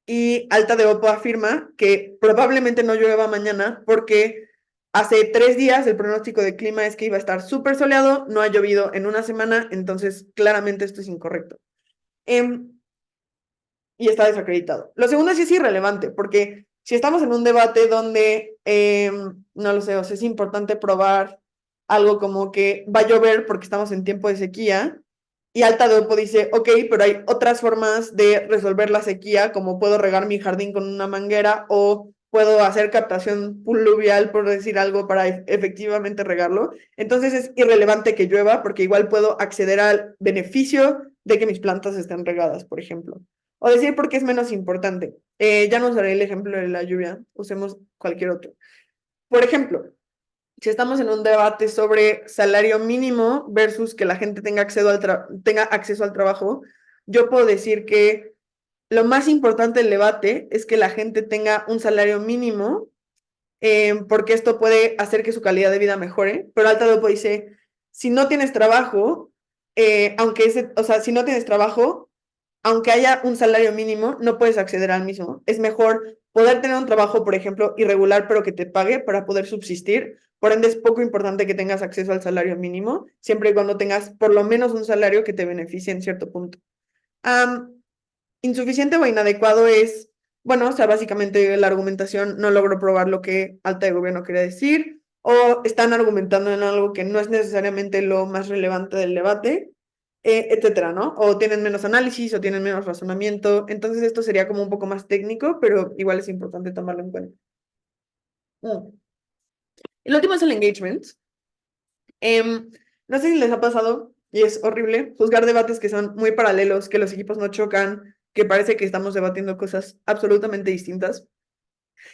y Alta de Opo afirma que probablemente no llueva mañana porque hace 3 días el pronóstico de clima es que iba a estar súper soleado, no ha llovido en una semana, entonces claramente esto es incorrecto. Y está desacreditado. Lo segundo sí es irrelevante, porque si estamos en un debate donde, no lo sé, o sea, es importante probar algo como que va a llover porque estamos en tiempo de sequía, y Alta de Opo dice, ok, pero hay otras formas de resolver la sequía, como puedo regar mi jardín con una manguera o puedo hacer captación pluvial, por decir algo, para efectivamente regarlo. Entonces es irrelevante que llueva porque igual puedo acceder al beneficio de que mis plantas estén regadas, por ejemplo. O decir por qué es menos importante. Ya no usaré el ejemplo de la lluvia, usemos cualquier otro. Por ejemplo, si estamos en un debate sobre salario mínimo versus que la gente tenga acceso al trabajo, yo puedo decir que lo más importante del debate es que la gente tenga un salario mínimo, porque esto puede hacer que su calidad de vida mejore, pero Alta Dopo dice, si no tienes trabajo, o sea, si no tienes trabajo, aunque haya un salario mínimo, no puedes acceder al mismo. Es mejor poder tener un trabajo, por ejemplo, irregular, pero que te pague para poder subsistir. Por ende, es poco importante que tengas acceso al salario mínimo, siempre y cuando tengas por lo menos un salario que te beneficie en cierto punto. Insuficiente o inadecuado es, bueno, o sea, básicamente la argumentación no logró probar lo que Alta de Gobierno quería decir, o están argumentando en algo que no es necesariamente lo más relevante del debate, etcétera, ¿no? O tienen menos análisis o tienen menos razonamiento. Entonces esto sería como un poco más técnico, pero igual es importante tomarlo en cuenta. El último es el engagement. No sé si les ha pasado, y es horrible, juzgar debates que son muy paralelos, que los equipos no chocan, que parece que estamos debatiendo cosas absolutamente distintas.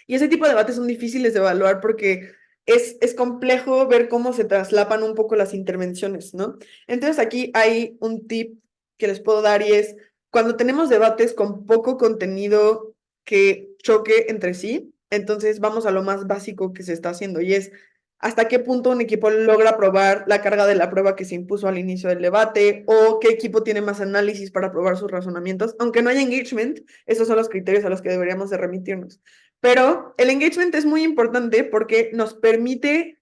Y ese tipo de debates son difíciles de evaluar porque es complejo ver cómo se traslapan un poco las intervenciones, ¿no? Entonces aquí hay un tip que les puedo dar y es, cuando tenemos debates con poco contenido que choque entre sí, entonces vamos a lo más básico que se está haciendo y es hasta qué punto un equipo logra probar la carga de la prueba que se impuso al inicio del debate o qué equipo tiene más análisis para probar sus razonamientos. Aunque no haya engagement, esos son los criterios a los que deberíamos de remitirnos. Pero el engagement es muy importante porque nos permite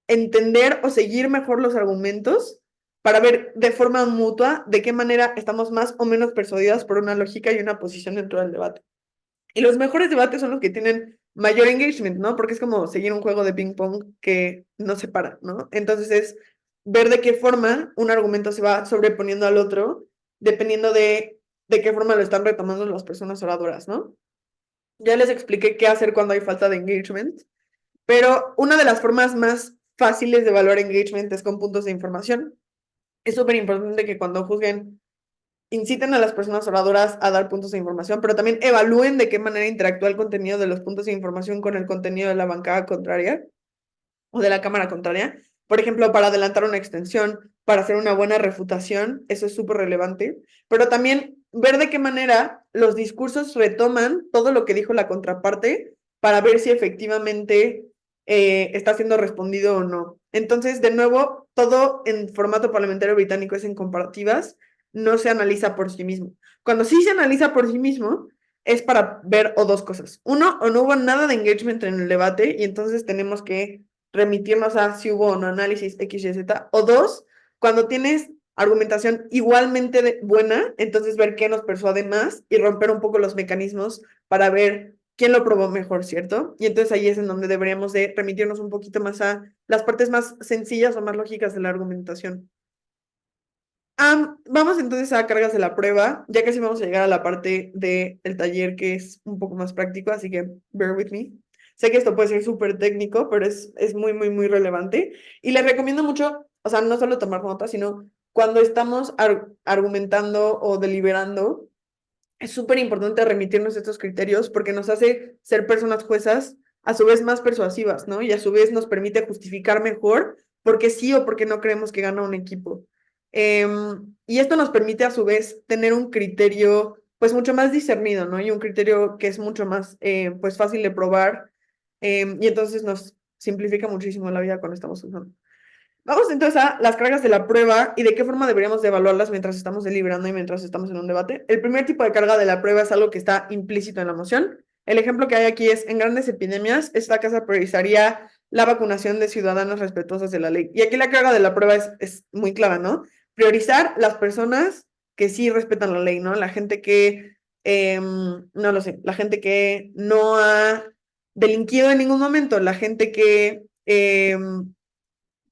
entender o seguir mejor los argumentos para ver de forma mutua de qué manera estamos más o menos persuadidas por una lógica y una posición dentro del debate. Y los mejores debates son los que tienen mayor engagement, ¿no? Porque es como seguir un juego de ping pong que no se para, ¿no? Entonces es ver de qué forma un argumento se va sobreponiendo al otro, dependiendo de qué forma lo están retomando las personas oradoras, ¿no? Ya les expliqué qué hacer cuando hay falta de engagement, pero una de las formas más fáciles de evaluar engagement es con puntos de información. Es súper importante que cuando juzguen inciten a las personas oradoras a dar puntos de información, pero también evalúen de qué manera interactúa el contenido de los puntos de información con el contenido de la bancada contraria o de la cámara contraria, Por ejemplo, para adelantar una extensión, para hacer una buena refutación, eso es súper relevante, pero también ver de qué manera los discursos retoman todo lo que dijo la contraparte para ver si efectivamente está siendo respondido o no. Entonces, de nuevo, todo en formato parlamentario británico es en comparativas, no se analiza por sí mismo. Cuando sí se analiza por sí mismo, es para ver o dos cosas. Uno, o no hubo nada de engagement en el debate y entonces tenemos que remitirnos a si hubo o no análisis X, Y, Z. O dos, cuando tienes argumentación igualmente buena, entonces ver qué nos persuade más y romper un poco los mecanismos para ver quién lo probó mejor, ¿cierto? Y entonces ahí es en donde deberíamos de remitirnos un poquito más a las partes más sencillas o más lógicas de la argumentación. Vamos entonces a cargas de la prueba, ya casi vamos a llegar a la parte del taller que es un poco más práctico, así que bear with me. Sé que esto puede ser súper técnico, pero es muy, muy, muy relevante. Y les recomiendo mucho, o sea, no solo tomar notas, sino cuando estamos argumentando o deliberando, es súper importante remitirnos a estos criterios porque nos hace ser personas juezas, a su vez más persuasivas, ¿no? Y a su vez nos permite justificar mejor por qué sí o por qué no creemos que gana un equipo. Y esto nos permite a su vez tener un criterio pues mucho más discernido, ¿no? Y un criterio que es mucho más pues fácil de probar y entonces nos simplifica muchísimo la vida cuando estamos usando. Vamos entonces a las cargas de la prueba y de qué forma deberíamos de evaluarlas mientras estamos deliberando y mientras estamos en un debate. El primer tipo de carga de la prueba es algo que está implícito en la moción. El ejemplo que hay aquí es, en grandes epidemias, esta casa priorizaría la vacunación de ciudadanos respetuosos de la ley. Y aquí la carga de la prueba es muy clara, ¿no? Priorizar las personas que sí respetan la ley, ¿no? La gente que, no lo sé, la gente que no ha delinquido en ningún momento, la gente que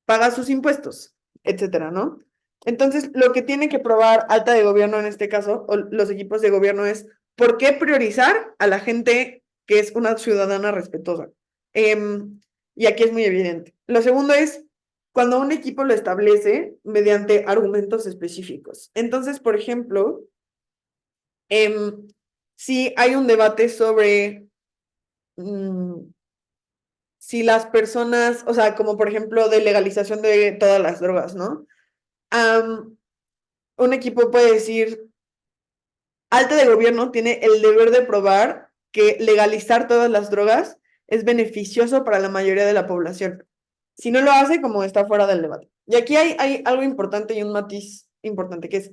paga sus impuestos, etcétera, ¿no? Entonces, lo que tiene que probar alta de gobierno en este caso, o los equipos de gobierno, es por qué priorizar a la gente que es una ciudadana respetuosa. Y aquí es muy evidente. Lo segundo es cuando un equipo lo establece mediante argumentos específicos. Entonces, por ejemplo, si hay un debate sobre si las personas, o sea, como por ejemplo de legalización de todas las drogas, ¿no? Un equipo puede decir, alta de gobierno tiene el deber de probar que legalizar todas las drogas es beneficioso para la mayoría de la población. Si no lo hace, como está fuera del debate. Y aquí hay algo importante y un matiz importante, que es,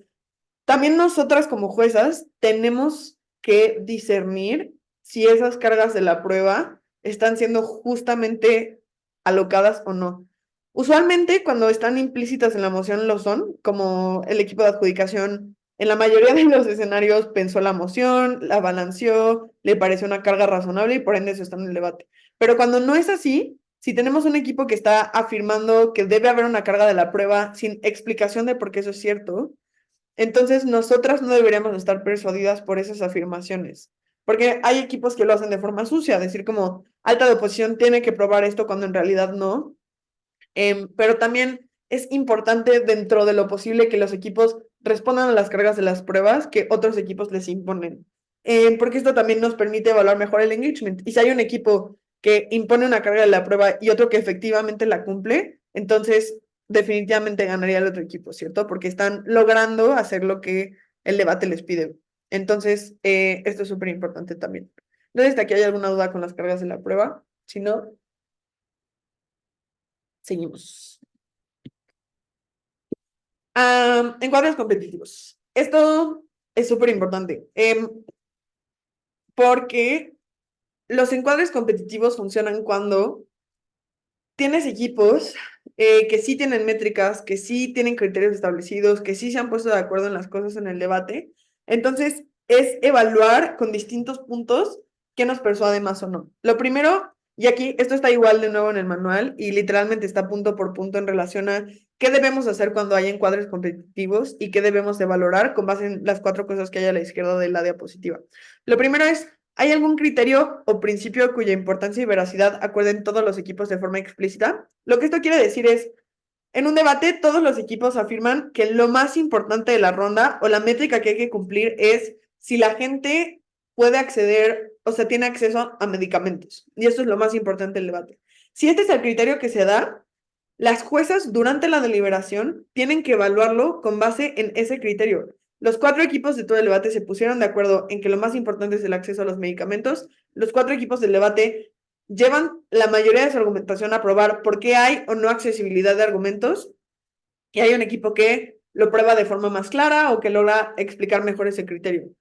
también nosotras como juezas tenemos que discernir si esas cargas de la prueba están siendo justamente alocadas o no. Usualmente cuando están implícitas en la moción lo son, como el equipo de adjudicación en la mayoría de los escenarios pensó la moción, la balanceó, le pareció una carga razonable y por ende eso está en el debate. Pero cuando no es así, si tenemos un equipo que está afirmando que debe haber una carga de la prueba sin explicación de por qué eso es cierto, entonces nosotras no deberíamos estar persuadidas por esas afirmaciones. Porque hay equipos que lo hacen de forma sucia, decir como alta de oposición tiene que probar esto cuando en realidad no. Pero también es importante dentro de lo posible que los equipos respondan a las cargas de las pruebas que otros equipos les imponen. Porque esto también nos permite evaluar mejor el engagement. Y si hay un equipo que impone una carga de la prueba y otro que efectivamente la cumple, entonces definitivamente ganaría el otro equipo, ¿cierto? Porque están logrando hacer lo que el debate les pide. Entonces, esto es súper importante también. No sé si aquí hay alguna duda con las cargas de la prueba. Si no, seguimos. Encuadres competitivos. Esto es súper importante porque los encuadres competitivos funcionan cuando tienes equipos que sí tienen métricas, que sí tienen criterios establecidos, que sí se han puesto de acuerdo en las cosas en el debate. Entonces, es evaluar con distintos puntos qué nos persuade más o no. Lo primero, y aquí esto está igual de nuevo en el manual y literalmente está punto por punto en relación a qué debemos hacer cuando hay encuadres competitivos y qué debemos de valorar con base en las cuatro cosas que hay a la izquierda de la diapositiva. Lo primero es, ¿hay algún criterio o principio cuya importancia y veracidad acuerden todos los equipos de forma explícita? Lo que esto quiere decir es, en un debate todos los equipos afirman que lo más importante de la ronda o la métrica que hay que cumplir es si la gente puede acceder, o sea, tiene acceso a medicamentos. Y eso es lo más importante del debate. Si este es el criterio que se da, Las juezas durante la deliberación tienen que evaluarlo con base en ese criterio. Los 4 equipos de todo el debate se pusieron de acuerdo en que lo más importante es el acceso a los medicamentos. Los 4 equipos del debate llevan la mayoría de su argumentación a probar por qué hay o no accesibilidad de argumentos, y hay un equipo que lo prueba de forma más clara o que logra explicar mejor ese criterio.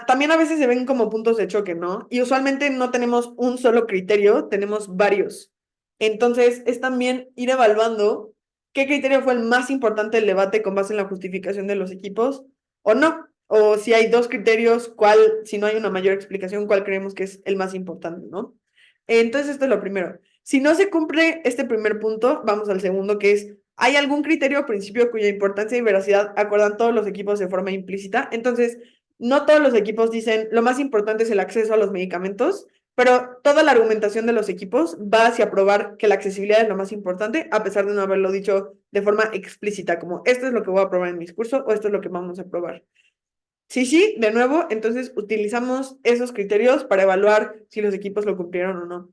También a veces se ven como puntos de choque, ¿no? Y usualmente no tenemos un solo criterio, tenemos varios. Entonces, es también ir evaluando qué criterio fue el más importante del debate con base en la justificación de los equipos o no. O si hay 2 criterios, cuál, si no hay una mayor explicación, cuál creemos que es el más importante, ¿no? Entonces, esto es lo primero. Si no se cumple este primer punto, vamos al segundo, que es, ¿hay algún criterio o principio cuya importancia y veracidad acuerdan todos los equipos de forma implícita? Entonces, no todos los equipos dicen lo más importante es el acceso a los medicamentos, pero toda la argumentación de los equipos va hacia probar que la accesibilidad es lo más importante, a pesar de no haberlo dicho de forma explícita, como esto es lo que voy a probar en mi discurso o esto es lo que vamos a probar. Sí, sí, de nuevo, entonces utilizamos esos criterios para evaluar si los equipos lo cumplieron o no.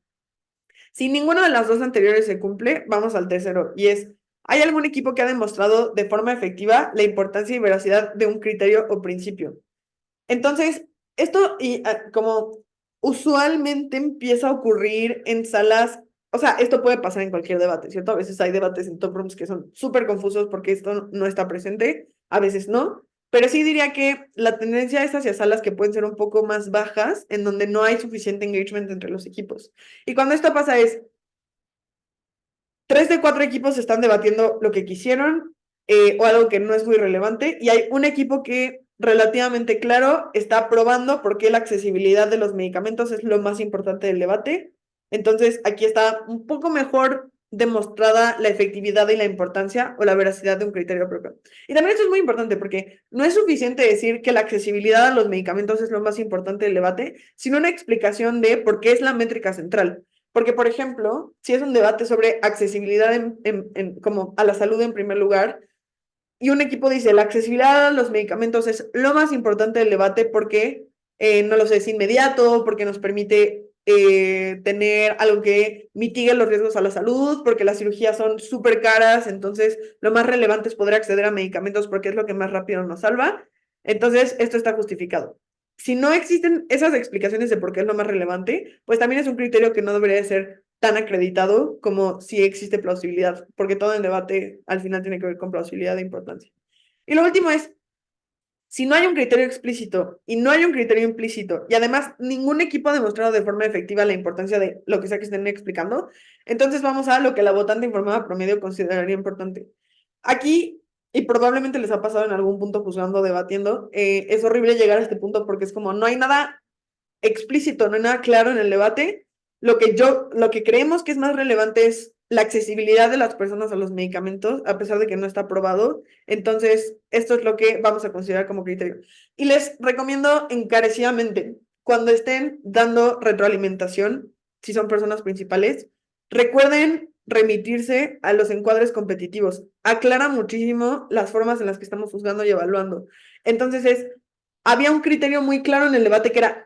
Si ninguno de las 2 anteriores se cumple, vamos al tercero, y es, ¿hay algún equipo que ha demostrado de forma efectiva la importancia y veracidad de un criterio o principio? Entonces, esto como usualmente empieza a ocurrir en salas, o sea, esto puede pasar en cualquier debate, ¿cierto? A veces hay debates en top rooms que son súper confusos porque esto no está presente, a veces no, pero sí diría que la tendencia es hacia salas que pueden ser un poco más bajas, en donde no hay suficiente engagement entre los equipos. Y cuando esto pasa es, 3 de 4 equipos están debatiendo lo que quisieron o algo que no es muy relevante, y hay un equipo que relativamente claro está probando por qué la accesibilidad de los medicamentos es lo más importante del debate. Entonces, aquí está un poco mejor demostrada la efectividad y la importancia o la veracidad de un criterio propio. Y también esto es muy importante porque no es suficiente decir que la accesibilidad a los medicamentos es lo más importante del debate, sino una explicación de por qué es la métrica central. Porque, por ejemplo, si es un debate sobre accesibilidad como a la salud en primer lugar, y un equipo dice, la accesibilidad a los medicamentos es lo más importante del debate porque, no lo sé, es inmediato, porque nos permite tener algo que mitigue los riesgos a la salud, porque las cirugías son súper caras, entonces lo más relevante es poder acceder a medicamentos porque es lo que más rápido nos salva. Entonces, esto está justificado. Si no existen esas explicaciones de por qué es lo más relevante, pues también es un criterio que no debería ser tan acreditado como si existe plausibilidad, porque todo el debate al final tiene que ver con plausibilidad de importancia. Y lo último es, si no hay un criterio explícito y no hay un criterio implícito, y además ningún equipo ha demostrado de forma efectiva la importancia de lo que sea que estén explicando, entonces vamos a lo que la votante informada promedio consideraría importante. Aquí, y probablemente les ha pasado en algún punto juzgando, debatiendo, es horrible llegar a este punto porque es como no hay nada explícito, no hay nada claro en el debate. Lo que creemos que es más relevante es la accesibilidad de las personas a los medicamentos, a pesar de que no está aprobado. Entonces, esto es lo que vamos a considerar como criterio. Y les recomiendo encarecidamente, cuando estén dando retroalimentación, si son personas principales, recuerden remitirse a los encuadres competitivos. Aclara muchísimo las formas en las que estamos juzgando y evaluando. Entonces había un criterio muy claro en el debate que era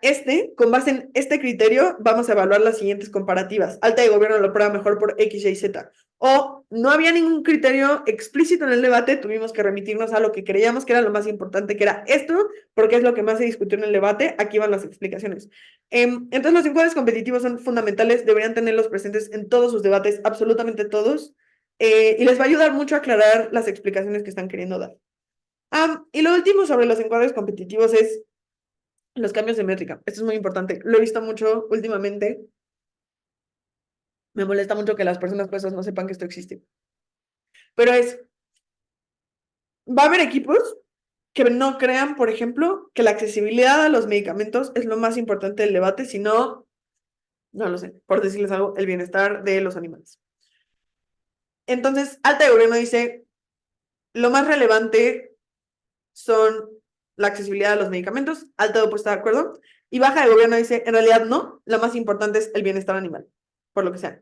con base en este criterio vamos a evaluar las siguientes comparativas. Alta de gobierno lo prueba mejor por X, Y, Z. O no había ningún criterio explícito en el debate, tuvimos que remitirnos a lo que creíamos que era lo más importante, que era esto, porque es lo que más se discutió en el debate. Aquí van las explicaciones. Entonces los encuadres competitivos son fundamentales, deberían tenerlos presentes en todos sus debates, absolutamente todos, y les va a ayudar mucho a aclarar las explicaciones que están queriendo dar. Y lo último sobre los encuadres competitivos es los cambios de métrica. Esto es muy importante. Lo he visto mucho últimamente. Me molesta mucho que las personas juezas no sepan que esto existe. Pero va a haber equipos que no crean, por ejemplo, que la accesibilidad a los medicamentos es lo más importante del debate, sino, no lo sé, por decirles algo, el bienestar de los animales. Entonces, alta de gobierno dice, lo más relevante son la accesibilidad a los medicamentos, alta de opuesta de acuerdo, y baja de gobierno dice, en realidad no, lo más importante es el bienestar animal, por lo que sea.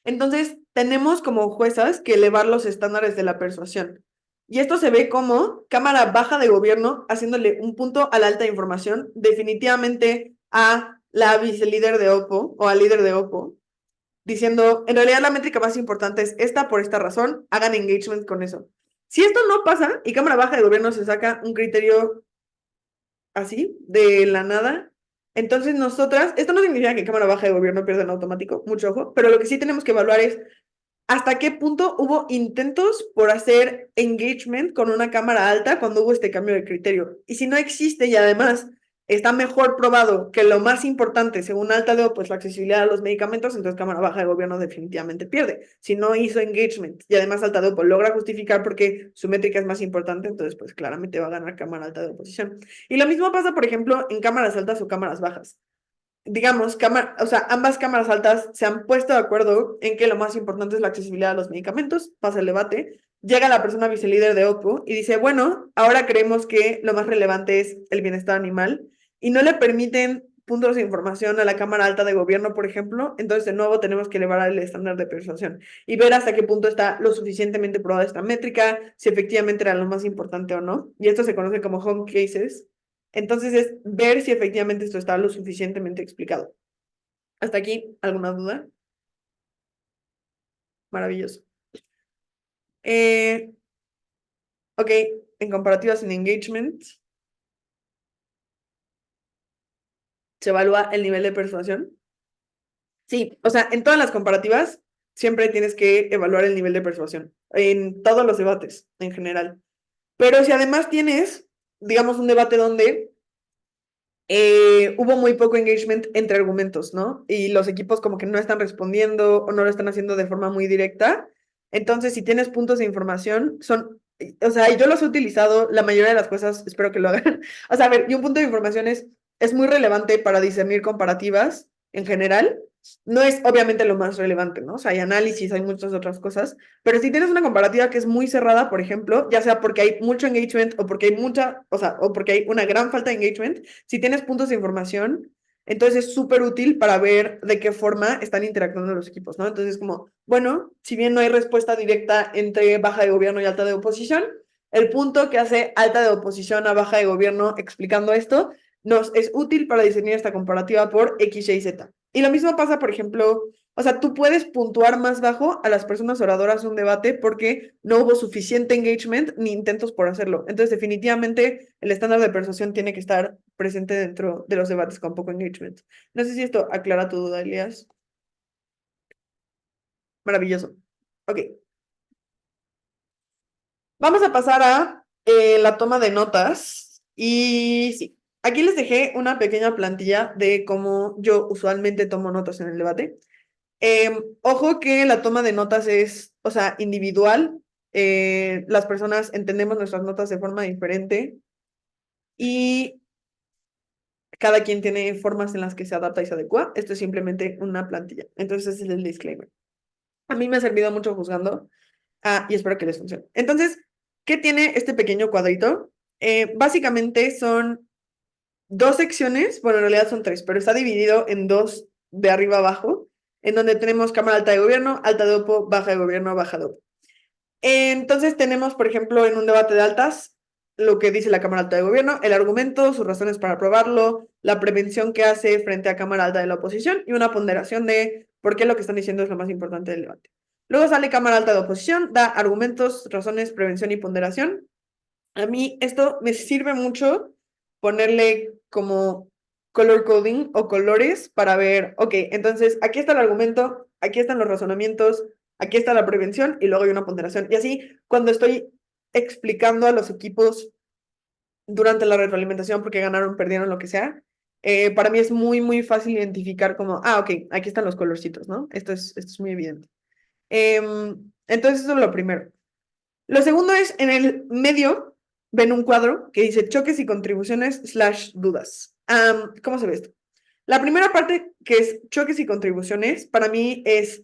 Entonces, tenemos como juezas que elevar los estándares de la persuasión. Y esto se ve como Cámara Baja de Gobierno haciéndole un punto a la alta información, definitivamente a la vicelíder de OPPO o al líder de OPPO, diciendo, en realidad la métrica más importante es esta por esta razón, hagan engagement con eso. Si esto no pasa y Cámara Baja de Gobierno se saca un criterio así, de la nada, entonces nosotras, esto no significa que Cámara Baja de Gobierno pierda en automático, mucho ojo, pero lo que sí tenemos que evaluar es hasta qué punto hubo intentos por hacer engagement con una cámara alta cuando hubo este cambio de criterio. Y si no existe y además está mejor probado que lo más importante, según Altadeo, pues la accesibilidad a los medicamentos, entonces Cámara Baja de Gobierno definitivamente pierde. Si no hizo engagement y además Altadeo pues logra justificar porque su métrica es más importante, entonces pues claramente va a ganar Cámara Alta de oposición. Y lo mismo pasa, por ejemplo, en cámaras altas o cámaras bajas. Digamos, o sea, ambas cámaras altas se han puesto de acuerdo en que lo más importante es la accesibilidad a los medicamentos, pasa el debate, llega la persona vicelíder de OPPO y dice, bueno, ahora creemos que lo más relevante es el bienestar animal y no le permiten puntos de información a la Cámara Alta de Gobierno, por ejemplo, entonces de nuevo tenemos que elevar el estándar de persuasión y ver hasta qué punto está lo suficientemente probada esta métrica, si efectivamente era lo más importante o no, y esto se conoce como home cases. Entonces es ver si efectivamente esto está lo suficientemente explicado. ¿Hasta aquí alguna duda? Maravilloso. Eh, ok, en comparativas en engagement, se evalúa el nivel de persuasión. Sí, o sea, en todas las comparativas siempre tienes que evaluar el nivel de persuasión, en todos los debates en general. Pero si además tienes, digamos, un debate donde hubo muy poco engagement entre argumentos, ¿no? Y los equipos como que no están respondiendo o no lo están haciendo de forma muy directa. Entonces, si tienes puntos de información, son, o sea, yo los he utilizado, la mayoría de las cosas, espero que lo hagan. O sea, a ver, y un punto de información es muy relevante para discernir comparativas en general. No es obviamente lo más relevante, ¿no? O sea, hay análisis, hay muchas otras cosas, pero si tienes una comparativa que es muy cerrada, por ejemplo, ya sea porque hay mucho engagement o porque hay mucha, o sea, o porque hay una gran falta de engagement, si tienes puntos de información, entonces es súper útil para ver de qué forma están interactuando los equipos, ¿no? Entonces, como, bueno, si bien no hay respuesta directa entre baja de gobierno y alta de oposición, el punto que hace alta de oposición a baja de gobierno explicando esto nos es útil para diseñar esta comparativa por X, Y, Z. Y lo mismo pasa, por ejemplo, o sea, tú puedes puntuar más bajo a las personas oradoras de un debate porque no hubo suficiente engagement ni intentos por hacerlo. Entonces, definitivamente, el estándar de persuasión tiene que estar presente dentro de los debates con poco engagement. No sé si esto aclara tu duda, Elias. Maravilloso. Ok. Vamos a pasar a la toma de notas. Y sí, aquí les dejé una pequeña plantilla de cómo yo usualmente tomo notas en el debate. Ojo que la toma de notas es, o sea, individual. Las personas entendemos nuestras notas de forma diferente y cada quien tiene formas en las que se adapta y se adecua. Esto es simplemente una plantilla. Entonces, ese es el disclaimer. A mí me ha servido mucho juzgando y espero que les funcione. Entonces, ¿qué tiene este pequeño cuadrito? Básicamente son dos secciones, bueno, en realidad son tres, pero está dividido en dos de arriba abajo, en donde tenemos Cámara Alta de Gobierno, Alta de OPO, Baja de Gobierno, Baja de OPO. Entonces tenemos, por ejemplo, en un debate de altas, lo que dice la Cámara Alta de Gobierno, el argumento, sus razones para aprobarlo, la prevención que hace frente a Cámara Alta de la oposición y una ponderación de por qué lo que están diciendo es lo más importante del debate. Luego sale Cámara Alta de oposición, da argumentos, razones, prevención y ponderación. A mí esto me sirve mucho ponerle como color coding o colores para ver, ok, entonces aquí está el argumento, aquí están los razonamientos, aquí está la prevención y luego hay una ponderación. Y así, cuando estoy explicando a los equipos durante la retroalimentación porque ganaron, perdieron, lo que sea, para mí es muy, muy fácil identificar como, ok, aquí están los colorcitos, ¿no? Esto es muy evidente. Entonces, eso es lo primero. Lo segundo es, en el medio, ven un cuadro que dice choques y contribuciones / dudas. ¿Cómo se ve esto? La primera parte, que es choques y contribuciones, para mí es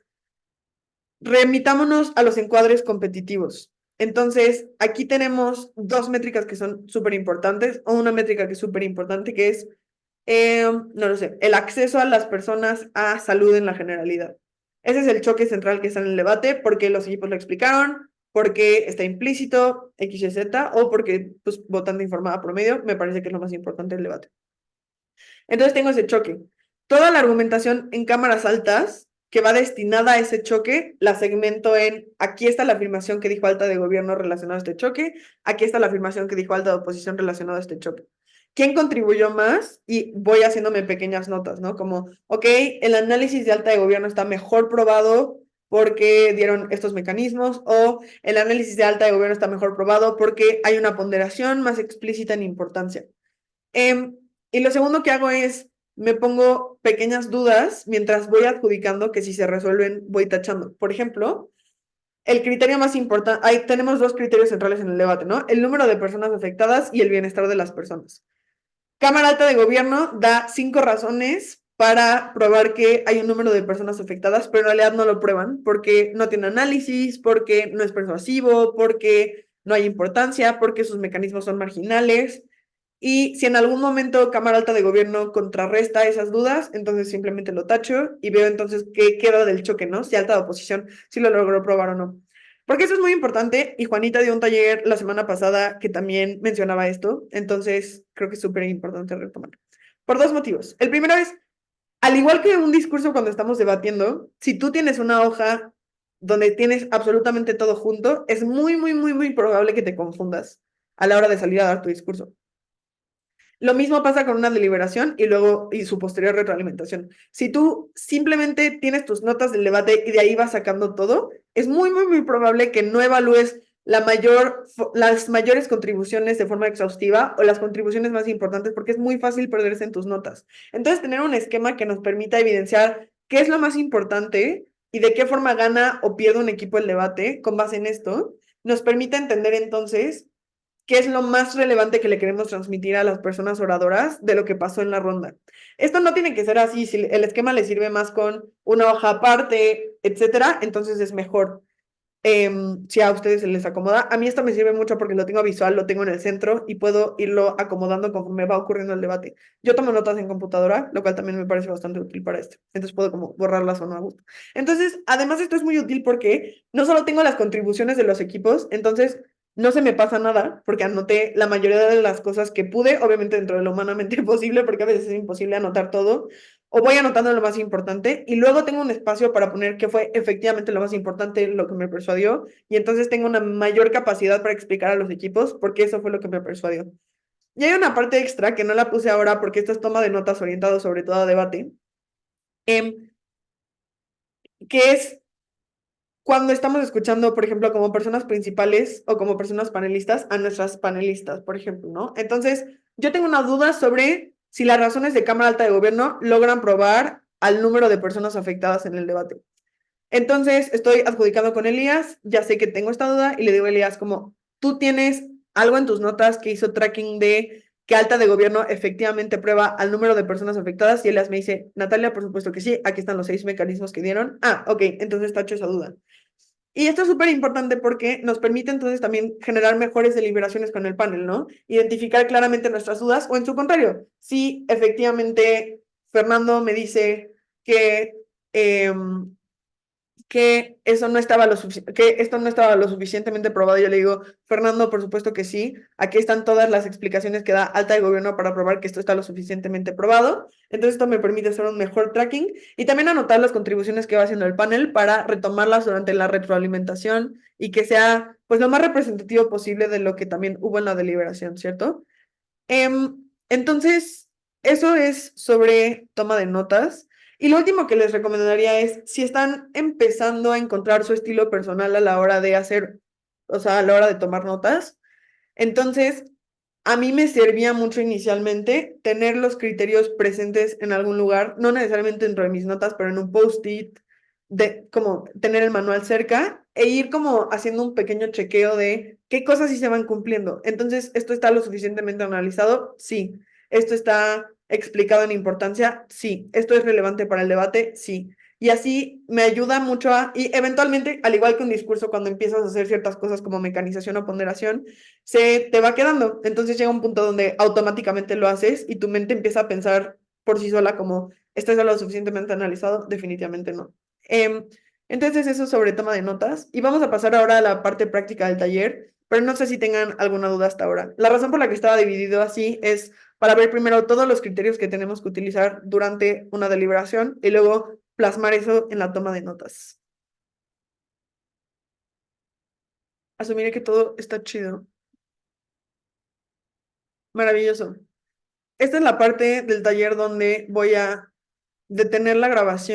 remitámonos a los encuadres competitivos. Entonces, aquí tenemos dos métricas que son súper importantes, o una métrica que es súper importante, que es, no lo sé, el acceso a las personas a salud en la generalidad. Ese es el choque central que está en el debate, porque los equipos lo explicaron, porque está implícito X, Y, Z, o porque, pues, votando informada promedio, me parece que es lo más importante del debate. Entonces tengo ese choque. Toda la argumentación en cámaras altas que va destinada a ese choque, la segmento en, aquí está la afirmación que dijo alta de gobierno relacionada a este choque, aquí está la afirmación que dijo alta de oposición relacionada a este choque. ¿Quién contribuyó más? Y voy haciéndome pequeñas notas, ¿no? Como, ok, el análisis de alta de gobierno está mejor probado porque dieron estos mecanismos, o el análisis de alta de gobierno está mejor probado porque hay una ponderación más explícita en importancia. Y lo segundo que hago es, me pongo pequeñas dudas mientras voy adjudicando que si se resuelven, voy tachando. Por ejemplo, el criterio más importante, ahí tenemos dos criterios centrales en el debate, ¿no? El número de personas afectadas y el bienestar de las personas. Cámara Alta de Gobierno da 5 razones para probar que hay un número de personas afectadas, pero en realidad no lo prueban porque no tiene análisis, porque no es persuasivo, porque no hay importancia, porque sus mecanismos son marginales. Y si en algún momento Cámara Alta de Gobierno contrarresta esas dudas, entonces simplemente lo tacho y veo entonces qué queda del choque, ¿no? Si alta de oposición, si lo logró probar o no. Porque eso es muy importante y Juanita dio un taller la semana pasada que también mencionaba esto, entonces creo que es súper importante retomar. Por dos motivos. El primero es, al igual que un discurso cuando estamos debatiendo, si tú tienes una hoja donde tienes absolutamente todo junto, es muy, muy, muy, muy probable que te confundas a la hora de salir a dar tu discurso. Lo mismo pasa con una deliberación y luego y su posterior retroalimentación. Si tú simplemente tienes tus notas del debate y de ahí vas sacando todo, es muy, muy, muy probable que no evalúes las mayores contribuciones de forma exhaustiva o las contribuciones más importantes porque es muy fácil perderse en tus notas. Entonces, tener un esquema que nos permita evidenciar qué es lo más importante y de qué forma gana o pierde un equipo el debate con base en esto, nos permite entender entonces qué es lo más relevante que le queremos transmitir a las personas oradoras de lo que pasó en la ronda. Esto no tiene que ser así, si el esquema le sirve más con una hoja aparte, etcétera, entonces es mejor. Si a ustedes se les acomoda. A mí esto me sirve mucho porque lo tengo visual, lo tengo en el centro y puedo irlo acomodando conforme va ocurriendo el debate. Yo tomo notas en computadora, lo cual también me parece bastante útil para esto. Entonces puedo como borrarlas o no a gusto. Entonces, además esto es muy útil porque no solo tengo las contribuciones de los equipos, entonces no se me pasa nada porque anoté la mayoría de las cosas que pude, obviamente dentro de lo humanamente posible, porque a veces es imposible anotar todo, o voy anotando lo más importante y luego tengo un espacio para poner qué fue efectivamente lo más importante, lo que me persuadió, y entonces tengo una mayor capacidad para explicar a los equipos por qué eso fue lo que me persuadió. Y hay una parte extra que no la puse ahora porque esta es toma de notas orientado sobre todo a debate, que es cuando estamos escuchando, por ejemplo, como personas principales o como personas panelistas a nuestras panelistas, por ejemplo, ¿no? Entonces, yo tengo una duda sobre si las razones de Cámara Alta de Gobierno logran probar al número de personas afectadas en el debate. Entonces, estoy adjudicando con Elías, ya sé que tengo esta duda y le digo a Elías como, tú tienes algo en tus notas que hizo tracking de que Alta de Gobierno efectivamente prueba al número de personas afectadas y Elías me dice, Natalia, por supuesto que sí, aquí están los 6 mecanismos que dieron. Ah, ok, entonces tacho esa duda. Y esto es súper importante porque nos permite entonces también generar mejores deliberaciones con el panel, ¿no? Identificar claramente nuestras dudas o en su contrario, si efectivamente Fernando me dice que, que eso no estaba que esto no estaba lo suficientemente probado, yo le digo, Fernando, por supuesto que sí, aquí están todas las explicaciones que da Alta de Gobierno para probar que esto está lo suficientemente probado, entonces esto me permite hacer un mejor tracking y también anotar las contribuciones que va haciendo el panel para retomarlas durante la retroalimentación y que sea pues lo más representativo posible de lo que también hubo en la deliberación, ¿cierto? Entonces, eso es sobre toma de notas. Y lo último que les recomendaría es, si están empezando a encontrar su estilo personal a la hora de hacer, o sea, a la hora de tomar notas, entonces, a mí me servía mucho inicialmente tener los criterios presentes en algún lugar, no necesariamente dentro de mis notas, pero en un post-it, de como tener el manual cerca e ir como haciendo un pequeño chequeo de qué cosas sí se van cumpliendo. Entonces, ¿esto está lo suficientemente analizado? Sí. ¿Esto está explicado en importancia? Sí. ¿Esto es relevante para el debate? Sí. Y así me ayuda mucho y eventualmente, al igual que un discurso, cuando empiezas a hacer ciertas cosas como mecanización o ponderación, se te va quedando. Entonces llega un punto donde automáticamente lo haces y tu mente empieza a pensar por sí sola como, ¿esto es lo suficientemente analizado? Definitivamente no. Entonces eso sobre toma de notas. Y vamos a pasar ahora a la parte práctica del taller, pero no sé si tengan alguna duda hasta ahora. La razón por la que estaba dividido así es para ver primero todos los criterios que tenemos que utilizar durante una deliberación y luego plasmar eso en la toma de notas. Asumiré que todo está chido. Maravilloso. Esta es la parte del taller donde voy a detener la grabación